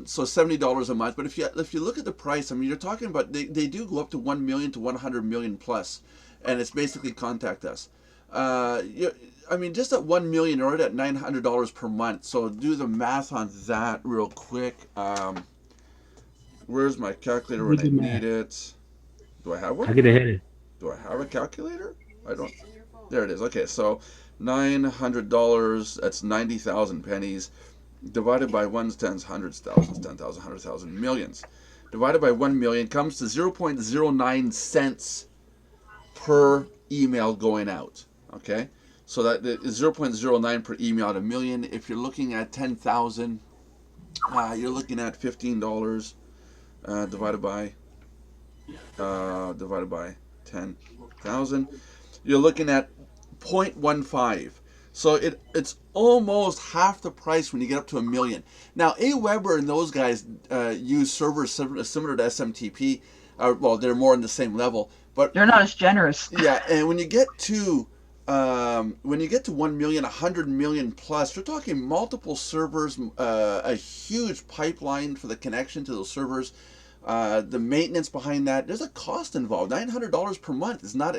So $70 a month. But if you look at the price, I mean, you're talking about they do go up to 1 million to 100 million plus, and it's basically contact us. You, I mean, just at 1 million, you're already at $900 per month. So do the math on that real quick. Where's my calculator we when I do need math. it? Do I have I one? get ahead. Do I have a calculator? I don't. There it is. Okay, so $900. That's 90,000 pennies. Divided by ones, tens, hundreds, thousands, 10,000, 100,000, millions. Divided by 1 million comes to 0.09 cents per email going out. Okay, so that is 0.09 per email at a million. If you're looking at 10,000, You're looking at $15 divided by 10,000. You're looking at 0.15. So it's almost half the price when you get up to a million. Now, AWeber and those guys use servers similar to SMTP. Well, they're more on the same level, but They're not as generous. yeah. And when you get to 1 million, 100 million plus, you're talking multiple servers, a huge pipeline for the connection to those servers. The maintenance behind that, there's a cost involved. $900 per month is not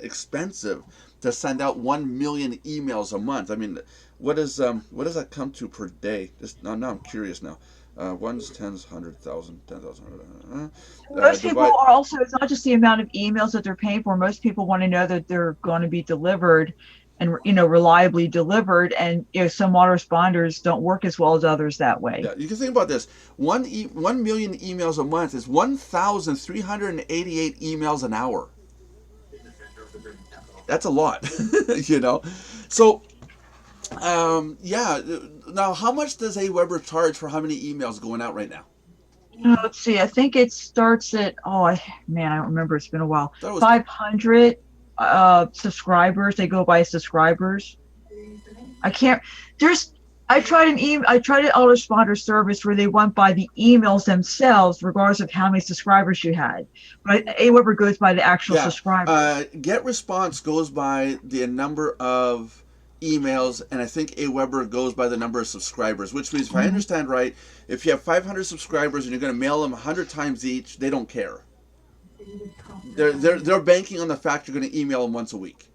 expensive to send out 1 million emails a month. I mean, what does that come to per day? Now I'm curious now. Ones, tens, 100,000, 10,000. Most people Divide. are also, it's not just the amount of emails that they're paying for. Most people want to know that they're going to be delivered and, reliably delivered. And, some autoresponders don't work as well as others that way. Yeah, you can think about this. 1 million emails a month is 1,388 emails an hour. That's a lot, So, yeah. Now, how much does AWeber charge for how many emails going out right now? Let's see. I think it starts at, I don't remember. It's been a while. That was 500 subscribers. They go by subscribers. I can't. I tried an autoresponder service where they went by the emails themselves, regardless of how many subscribers you had. But AWeber goes by the actual subscribers. Get response goes by the number of emails, and I think AWeber goes by the number of subscribers, which means, if I understand right, if you have 500 subscribers and you're going to mail them 100 times each, they don't care. They're banking on the fact you're going to email them once a week.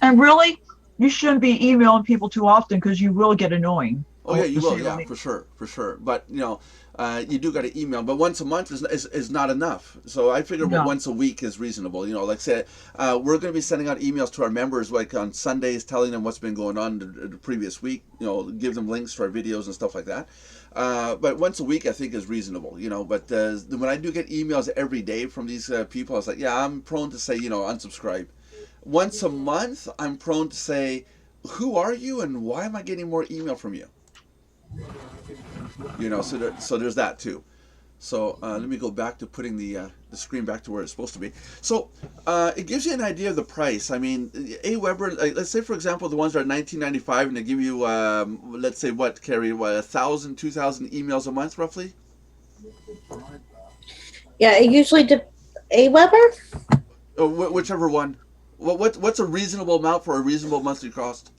And really, you shouldn't be emailing people too often, because you will get annoying. Oh yeah, you will. Yeah, for sure. But you do got to email. But once a month is not enough. So I figure once a week is reasonable. Like say, we're going to be sending out emails to our members like on Sundays, telling them what's been going on the previous week. Give them links to our videos and stuff like that. But once a week, I think is reasonable. But when I do get emails every day from these people, I was like, yeah, I'm prone to say unsubscribe. Once a month, I'm prone to say, who are you and why am I getting more email from you? So there's that too. So let me go back to putting the screen back to where it's supposed to be. So it gives you an idea of the price. I mean, AWeber, let's say for example the ones that are $19.95 and they give you, let's say Carrie, 1,000, 2,000 emails a month roughly. Yeah, it usually AWeber. Whichever one. What's a reasonable amount for a reasonable monthly cost?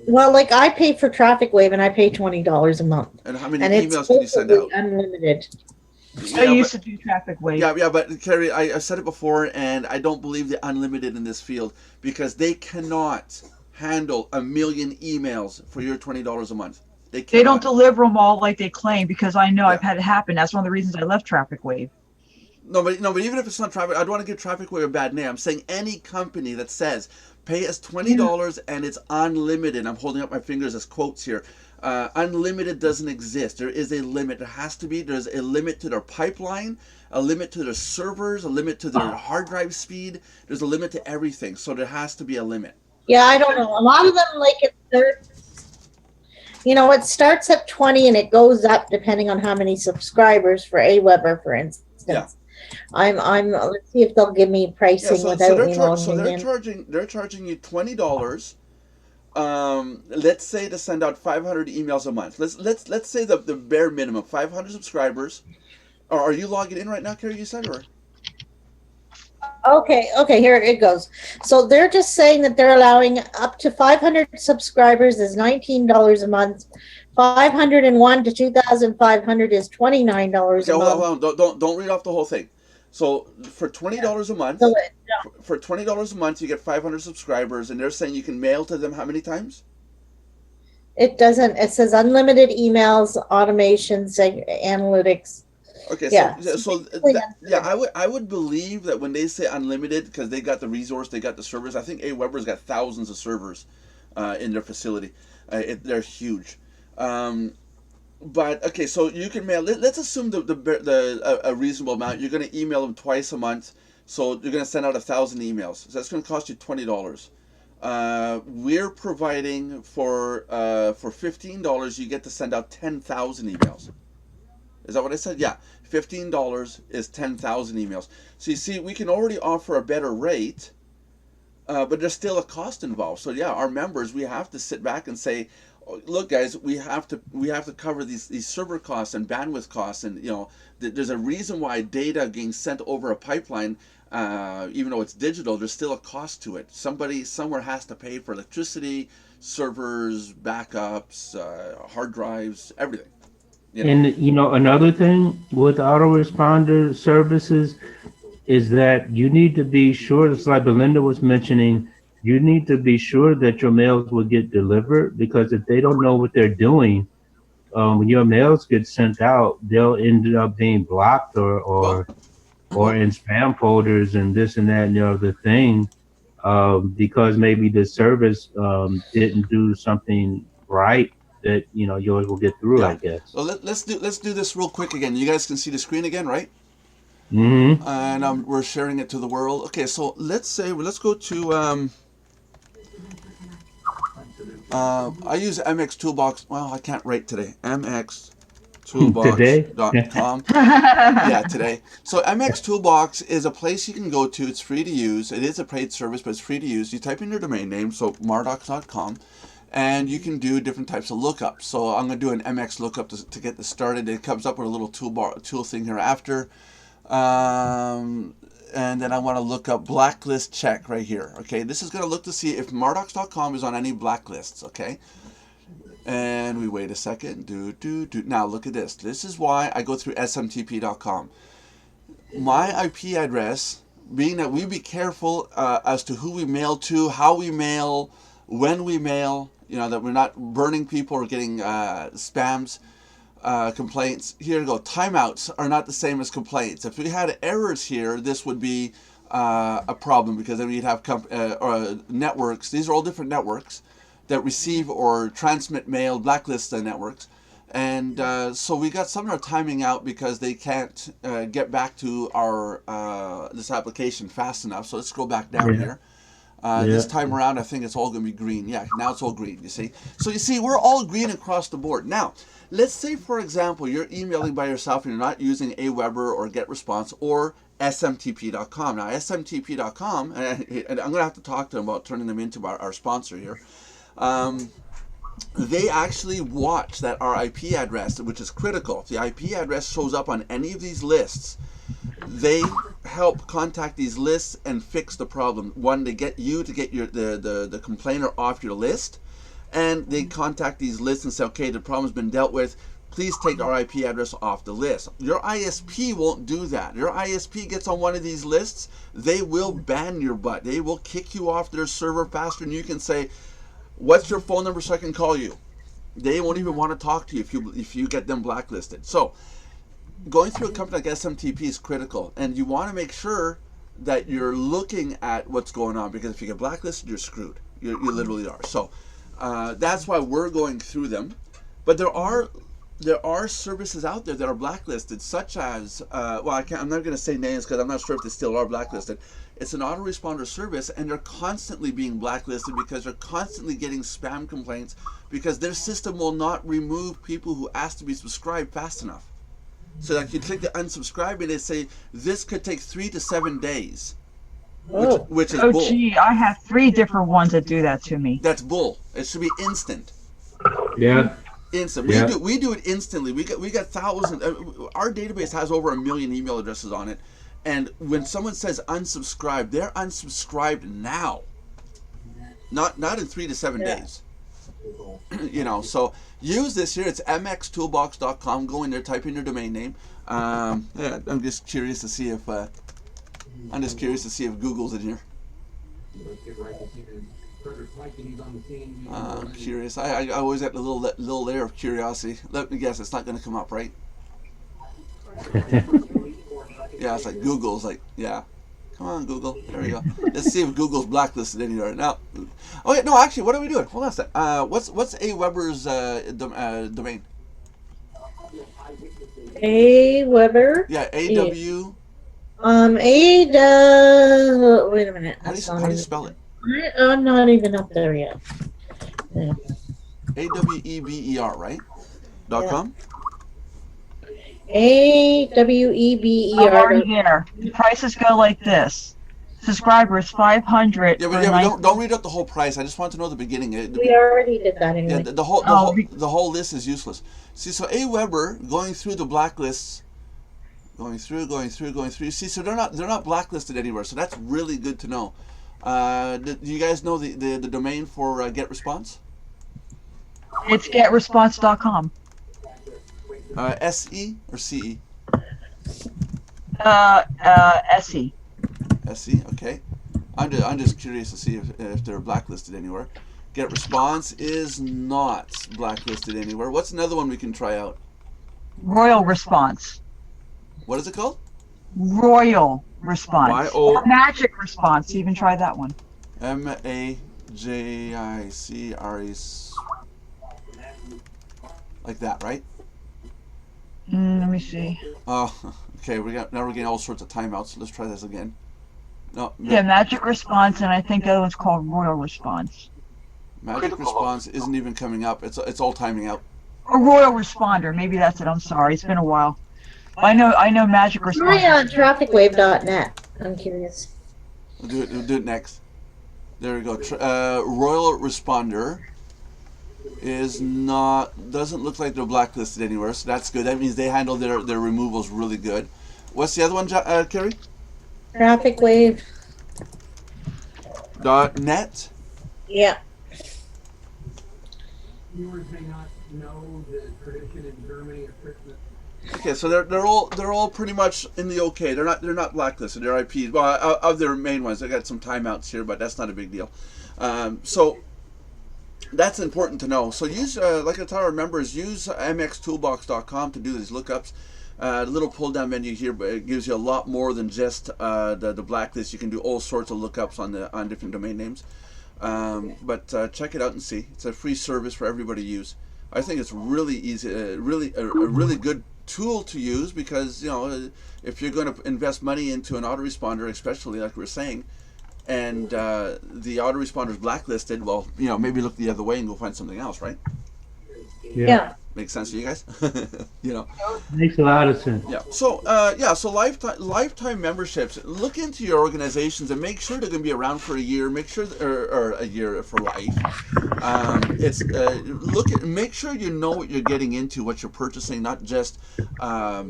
Well, like I pay for Traffic Wave and I pay $20 a month. And how many emails can you send out? Unlimited. I used to do Traffic Wave. Yeah, but Carrie, I said it before, and I don't believe the unlimited in this field because they cannot handle 1 million emails for your $20 a month. They don't deliver them all like they claim, because I know I've had it happen. That's one of the reasons I left Traffic Wave. No, but even if it's not Traffic, I don't want to give Traffic Wave a bad name. I'm saying any company that says pay us $20 and it's unlimited. I'm holding up my fingers as quotes here. Unlimited doesn't exist. There is a limit. There has to be. There's a limit to their pipeline, a limit to their servers, a limit to their hard drive speed. There's a limit to everything. So there has to be a limit. Yeah, I don't know. A lot of them it starts at 20 and it goes up depending on how many subscribers for AWeber, for instance. Yeah. Let's see if they'll give me pricing without me logging in. They're charging you $20. Let's say to send out 500 emails a month. Let's say the bare minimum 500 subscribers. Are you logging in right now, Carrie? You said or? Okay, here it goes. So they're just saying that they're allowing up to 500 subscribers is $19 a month. 501 to 2,500 is $29 a month. Hold on. Don't read off the whole thing. So for $20 a month, for $20 a month, you get 500 subscribers, and they're saying you can mail to them how many times? It doesn't. It says unlimited emails, automations, analytics. Okay, yeah. I would believe that when they say unlimited, because they got the resource, they got the servers. I think AWeber's got thousands of servers in their facility. They're huge. But okay, so you can mail. Let's assume a reasonable amount. You're going to email them twice a month, so you're going to send out 1,000 emails. So that's going to cost you $20. we're providing for $15, you get to send out 10,000 emails. Is that what I said? Yeah, $15 is 10,000 emails. So you see, we can already offer a better rate, but there's still a cost involved. So yeah, our members, we have to sit back and say, look, guys, we have to cover these server costs and bandwidth costs, and there's a reason why data getting sent over a pipeline, even though it's digital, there's still a cost to it. Somebody somewhere has to pay for electricity, servers, backups, hard drives, everything. And another thing with autoresponder services is that you need to be sure, it's like Belinda was mentioning, you need to be sure that your mails will get delivered, because if they don't know what they're doing, when your mails get sent out, they'll end up being blocked Well, or in spam folders and this and that and the other thing, because maybe the service didn't do something right that yours will get through, I yeah. guess. Well, let's do this real quick again. You guys can see the screen again, right? Mm-hmm. And we're sharing it to the world. Okay, so let's go to I use MX Toolbox. Well, I can't write today. Today? MXToolbox.com. Yeah, today. So MX Toolbox is a place you can go to. It's free to use. It is a paid service, but it's free to use. You type in your domain name, so mardox.com, and you can do different types of lookups. So I'm going to do an MX lookup to get this started. It comes up with a little tool thing here after. And then I want to look up blacklist check right here. Okay, this is going to look to see if mardox.com is on any blacklists. Okay, and we wait a second. Now look at this. This is why I go through smtp.com. My IP address, being that we be careful as to who we mail to, how we mail, when we mail. That we're not burning people or getting spams. Complaints. Here we go. Timeouts are not the same as complaints. If we had errors here, this would be a problem, because then we'd have networks. These are all different networks that receive or transmit mail, blacklist networks. And so we got some that are timing out because they can't get back to our this application fast enough. So let's scroll back down here. This time around, I think it's all going to be green. Yeah, now it's all green, you see. So you see, we're all green across the board. Now, let's say, for example, you're emailing by yourself and you're not using Aweber or GetResponse or smtp.com. Now, smtp.com, and I'm going to have to talk to them about turning them into our sponsor here. They actually watch that our IP address, which is critical. If the IP address shows up on any of these lists, they help contact these lists and fix the problem. One, they get you to get the complainer off your list, and they contact these lists and say, okay, the problem's been dealt with. Please take our IP address off the list. Your ISP won't do that. Your ISP gets on one of these lists, they will ban your butt. They will kick you off their server faster than you can say, what's your phone number so I can call you? They won't even want to talk to you if you get them blacklisted. So going through a company like SMTP is critical, and you want to make sure that you're looking at what's going on, because if you get blacklisted, you're screwed. You literally are. So that's why we're going through them. But there are services out there that are blacklisted, such as I'm not going to say names because I'm not sure if they still are blacklisted. It's an autoresponder service, and they're constantly being blacklisted because they're constantly getting spam complaints because their system will not remove people who ask to be subscribed fast enough. So like you click the unsubscribe and they say this could take 3 to 7 days, which is bull. Gee, I have 3 different ones that do that to me. That's bull. It should be instant. Yeah. Instant. Yeah. We do it instantly. We got thousands. Our database has over 1 million email addresses on it, and when someone says unsubscribe, they're unsubscribed now. Not in 3 to 7 days. So use this here. It's mxtoolbox.com. Go in there, type in your domain name. I'm just curious to see if Google's in here. I'm curious. I always have a little layer of curiosity. Let me guess, it's not going to come up, right? Yeah, it's like Google's like, yeah. Come on, Google. There we go. Let's see if Google's blacklisted anywhere. Now, okay, no, actually, what are we doing? Hold on a sec. What's Aweber's domain? Aweber. Yeah, AW. Wait a minute. How do you spell it? I'm not even up there yet. Yeah. AWEBER, right? Yeah. .com? I'm AWEBER. already there. The prices go like this. Subscribers 500 for Yeah, but 19. don't read out the whole price. I just want to know the beginning. We already did that Yeah, anyway. Oh, the whole list is useless. See, so AWeber going through the blacklists, going through. See, so they're not blacklisted anywhere. So that's really good to know. Do you guys know the domain for Get Response? it's getresponse.com. SE or CE? SE. SE. Okay. I'm just curious to see if they're blacklisted anywhere. Get Response is not blacklisted anywhere. What's another one we can try out? Royal Response. What is it called? Royal Response. Y-O- Or Magic Response. Even try that one. MAJICRE. Like that, right? Let me see. Oh, okay. Now we're getting all sorts of timeouts. So let's try this again. No, Yeah, Magic Response, and I think the other one's called Royal Response. Magic Response isn't even coming up. It's all timing out. Or Royal Responder. Maybe that's it. I'm sorry. It's been a while. I know Magic Try Response. on trafficwave.net. I'm curious. We'll do it next. There we go. Royal Responder doesn't look like they're blacklisted anywhere, so that's good. That means they handle their removals really good. What's the other one, Carrie? Trafficwave. .net. Yeah. Viewers may not know the tradition in Germany of Christmas. Okay, so they're all pretty much in the okay. They're not blacklisted. Their IPs, well, of their main ones. I got some timeouts here, but that's not a big deal. So that's important to know. So use, like I tell our members, use mxtoolbox.com to do these lookups. The little pull-down menu here, but it gives you a lot more than just the blacklist. You can do all sorts of lookups on different domain names. But check it out and see. It's a free service for everybody to use. I think it's really easy, a really good tool to use, because if you're going to invest money into an autoresponder, especially like we were saying, and the autoresponder is blacklisted, well, maybe look the other way and go find something else, right? Yeah. Makes sense to you guys? Makes a lot of sense. Yeah. So so lifetime memberships. Look into your organizations and make sure they're going to be around for a year. Make sure, or a year for life. Make sure you know what you're getting into, what you're purchasing, not just a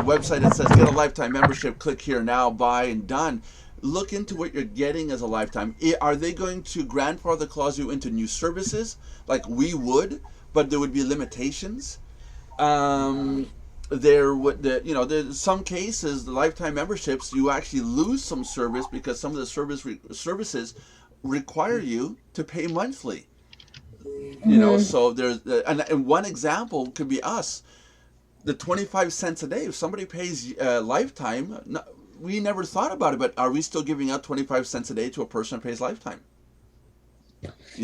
website that says get a lifetime membership, click here now, buy and done. Look into what you're getting as a lifetime. Are they going to grandfather clause you into new services like we would, but there would be limitations? There's some cases, the lifetime memberships, you actually lose some service because some of the services require you to pay monthly. So there's and one example could be us. The 25 cents a day. If somebody pays lifetime, we never thought about it, but are we still giving out 25 cents a day to a person who pays lifetime?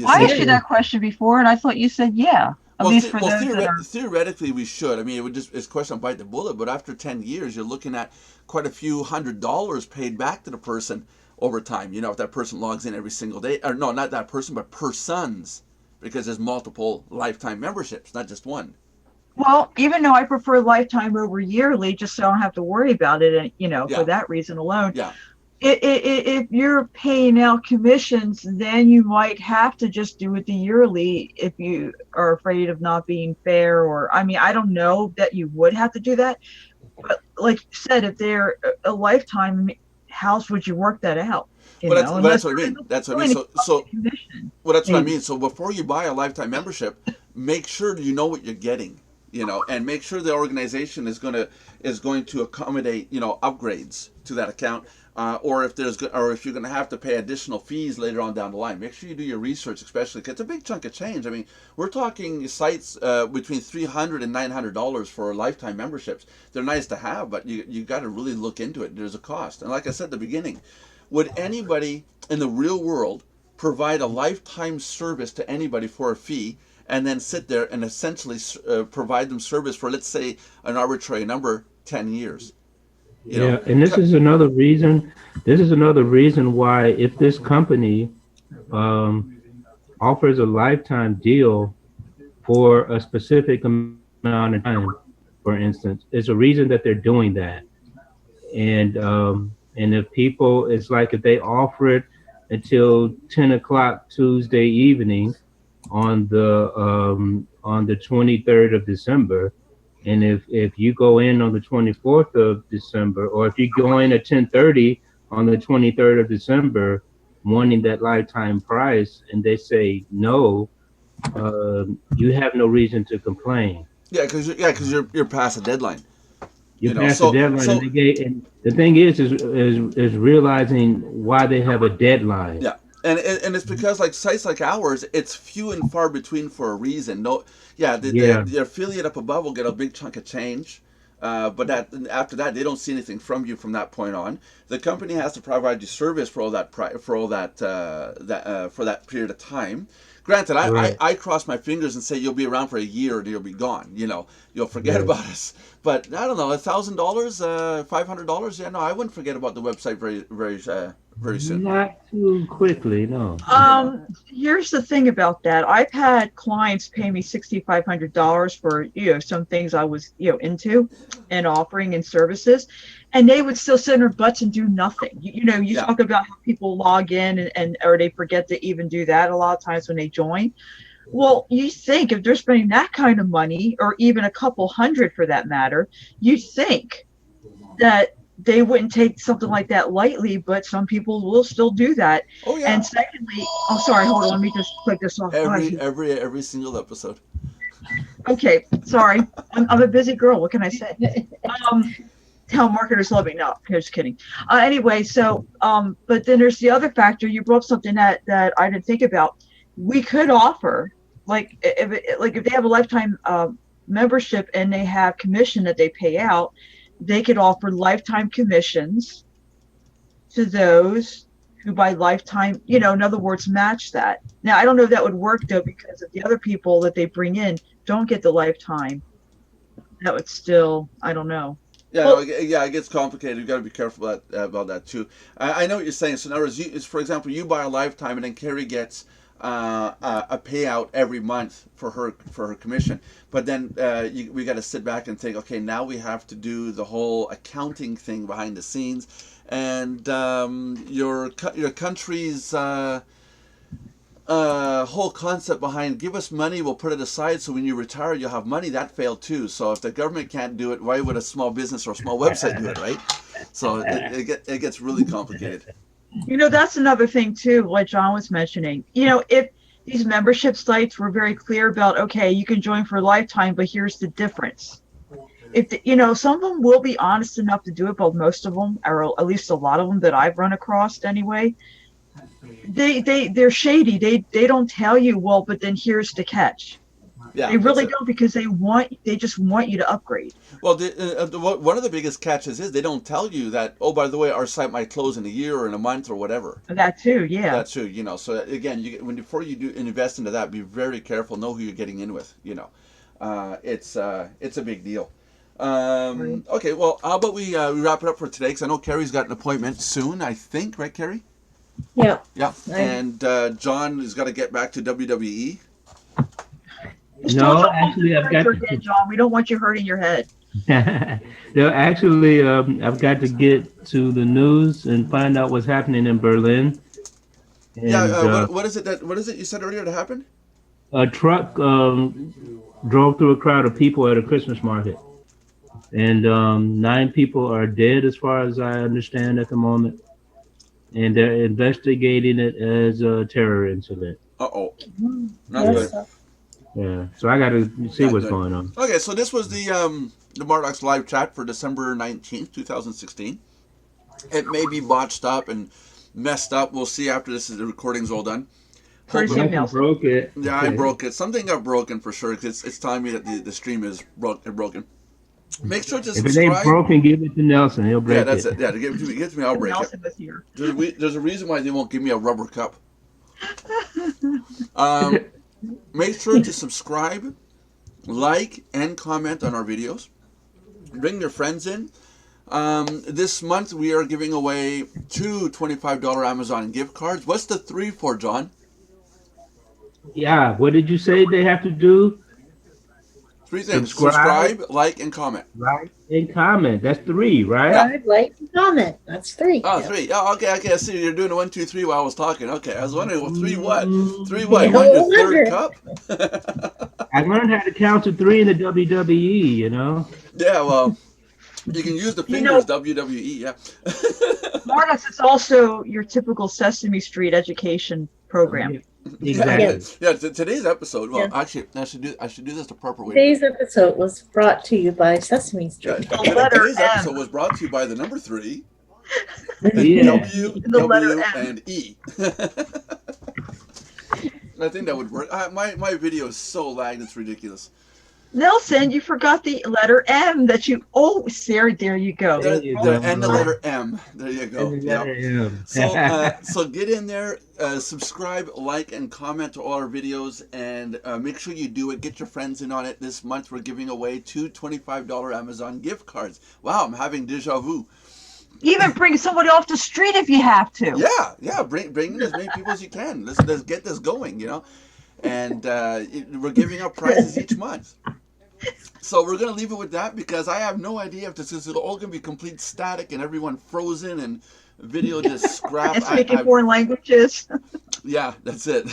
I asked you that question before, and I thought you said yeah. Theoretically, we should. I mean, it's a question of bite the bullet, but after 10 years, you're looking at quite a few $100s paid back to the person over time. If that person logs in every single day, or no, not that person, but persons, because there's multiple lifetime memberships, not just one. Well, even though I prefer lifetime over yearly, just so I don't have to worry about it, and for that reason alone. Yeah. If you're paying out commissions, then you might have to just do it the yearly if you are afraid of not being fair. Or, I don't know that you would have to do that. But like you said, if they're a lifetime, how would you work that out? That's what I mean. That's what I mean. So that's what I mean. So before you buy a lifetime membership, make sure you know what you're getting. And make sure the organization is going to accommodate upgrades to that account, or if you're going to have to pay additional fees later on down the line. Make sure you do your research, especially because it's a big chunk of change. I mean, we're talking sites between $300 and $900 for lifetime memberships. They're nice to have, but you got to really look into it. There's a cost, and like I said at the beginning, would anybody in the real world provide a lifetime service to anybody for a fee, and then sit there and essentially provide them service for, let's say, an arbitrary number, 10 years? You know, Yeah, and this is another reason. This is another reason why, if this company um, offers a lifetime deal for a specific amount of time, for instance, it's a reason that they're doing that. And if people, it's like if they offer it until 10 o'clock Tuesday evening on the 23rd of December, and if you go in on the 24th of December, or if you go in at 10:30 on the 23rd of December, wanting that lifetime price, and they say no, you have no reason to complain. because you're past the deadline. You You know, passed the so deadline, and so they gave, and the thing is realizing why they have a deadline. yeah, and it's because like sites like ours, it's few and far between for a reason. No, yeah, Yeah, the affiliate up above will get a big chunk of change, but that after that they don't see anything from you from that point on. The company has to provide you service for all that for all that for that period of time. Granted, right. I cross my fingers and say you'll be around for a year and you'll be gone. You know, you'll forget Right. about us. But I don't know, $1,000, $500. Yeah, no, I wouldn't forget about the website very soon. Not too quickly, no. You know. Here's the thing about that. I've had clients pay me $6,500 for, some things I was, into and offering and services, and they would still sit in their butts and do nothing. You Yeah. talk about how people log in and or they forget to even do that a lot of times when they join. Well, you think if they're spending that kind of money, or even a couple hundred for that matter, you think that they wouldn't take something like that lightly, but some people will still do that. Oh yeah. And secondly, oh, sorry, hold on, let me just click this off. Every single episode. Okay, sorry, I'm a busy girl. What can I say? Um, how marketers love me. No, just kidding. Anyway, so but then there's the other factor. You brought up something that I didn't think about. We could offer, like if they have a lifetime membership and they have commission that they pay out, they could offer lifetime commissions to those who buy lifetime, in other words, match that. Now, I don't know if that would work though, because if the other people that they bring in don't get the lifetime, that would still, I don't know. Yeah, no, Well, yeah, it gets complicated. You got to be careful about that too. I know what you're saying. So, in other words, for example, you buy a lifetime, and then Carrie gets a payout every month for her commission. But then we got to sit back and think, okay, now we have to do the whole accounting thing behind the scenes, and your country's whole concept behind give us money, we'll put it aside, so when you retire you'll have money, that failed too. So if the government can't do it, why would a small business or a small website do it, right? So it gets really complicated. that's another thing too, like John was mentioning. If these membership sites were very clear about, okay, you can join for a lifetime, but here's the difference. Some of them will be honest enough to do it, but most of them, or at least a lot of them that I've run across anyway, they're shady. They don't tell you, well, but then here's the catch. Yeah, They really don't, because they just want you to upgrade. well, one of the biggest catches is they don't tell you that, oh, by the way, our site might close in a year or in a month or whatever. That too, yeah. That's true. So again, before you do invest into that, be very careful, know who you're getting in with. It's a big deal. Right. Okay, well, how about we wrap it up for today, because I know Carrie's got an appointment soon, I think, right, Carrie? Yeah. Yeah, and John has got to get back to WWE. Just No, don't actually, I've got hurt your head, John. We don't want you hurting your head. no, actually, I've got to get to the news and find out what's happening in Berlin. And Yeah, what is it you said earlier that happened? a truck drove through a crowd of people at a Christmas market, and 9 people are dead, as far as I understand at the moment, and they're investigating it as a terror incident. Uh-oh. Not Yes. good. Yeah, so I got to see Not what's good. going on. Okay, so this was the Mardox live chat for December 19th, 2016. It may be botched up and messed up. We'll see after the recording's all done. Courtesy Hopefully- of Nelson. Broke it. Yeah, I broke it. Something got broken for sure, because it's telling me that the stream is broken. Make sure to If it ain't subscribe. broken, give it to Nelson. He'll break Yeah, that's it. it. Yeah, give it to me, I'll break it. Nelson was here. There's a reason why they won't give me a rubber cup. Make sure to subscribe, like, and comment on our videos. Bring your friends in. This month we are giving away 2 $25 Amazon gift cards. What's the 3 for, John? Yeah. What did you say they have to do? 3 things. Subscribe, Subscribe, like, and comment. like, and comment. That's 3, right? Yeah. Subscribe, like, and comment. That's 3. Oh, 3. Oh, okay. I see. You're doing the 1, 2, 3 while I was talking. Okay. I was wondering, well, 3 what? 3 what? You want your third cup? I learned how to count to 3 in the WWE, you know? Yeah, well, you can use the fingers, WWE, yeah. Mardox, it's also your typical Sesame Street education program. Exactly. Yeah, today's episode, well, Yeah. actually, I should do this the proper way. Today's episode was brought to you by Sesame Yeah, Street. today's episode was brought to you by the number 3, Yeah. W, The letter W, M. and E. I think that would work. My video is so lagged, it's ridiculous. Nelson, you forgot the letter M that you. Oh, Sarah, there you go. There you go. And the letter M. There you go. Yeah. Yeah. So get in there, subscribe, like, and comment to all our videos, and make sure you do it. Get your friends in on it. This month we're giving away 2 $25 Amazon gift cards. Wow, I'm having deja vu. Even bring somebody off the street if you have to. Yeah. Bring in as many people as you can. Let's get this going. And we're giving out prizes each month. So we're gonna leave it with that because I have no idea if this is all gonna be complete static and everyone frozen and video just scrapped. And speaking foreign languages. Yeah, that's it.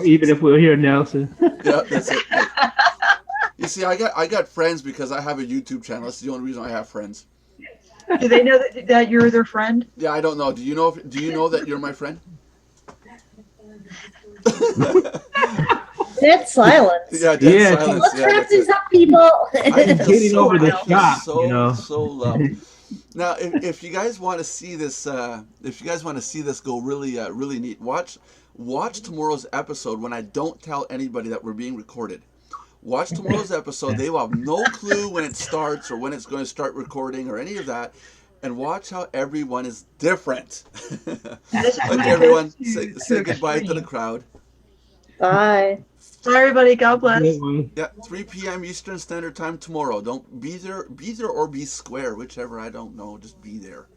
Even if we're here, Nelson. Yeah, that's it. You see, I got friends because I have a YouTube channel. That's the only reason I have friends. Do they know that you're their friend? Yeah, I don't know. Do you know that you're my friend? Dead silence. Yeah, dead silence. Let's Yeah, wrap that's this it. up, people. I feel Getting over the I feel shock, so, you know. so loved. Now, if you guys want to see this, go really neat, watch tomorrow's episode when I don't tell anybody that we're being recorded. Watch tomorrow's episode. They will have no clue when it starts or when it's going to start recording or any of that. And watch how everyone is different. Okay, everyone, say goodbye to the crowd. Bye. Bye, everybody. God bless. Yeah, 3 p.m. Eastern Standard Time tomorrow. Don't be there or be square, whichever. I don't know. Just be there.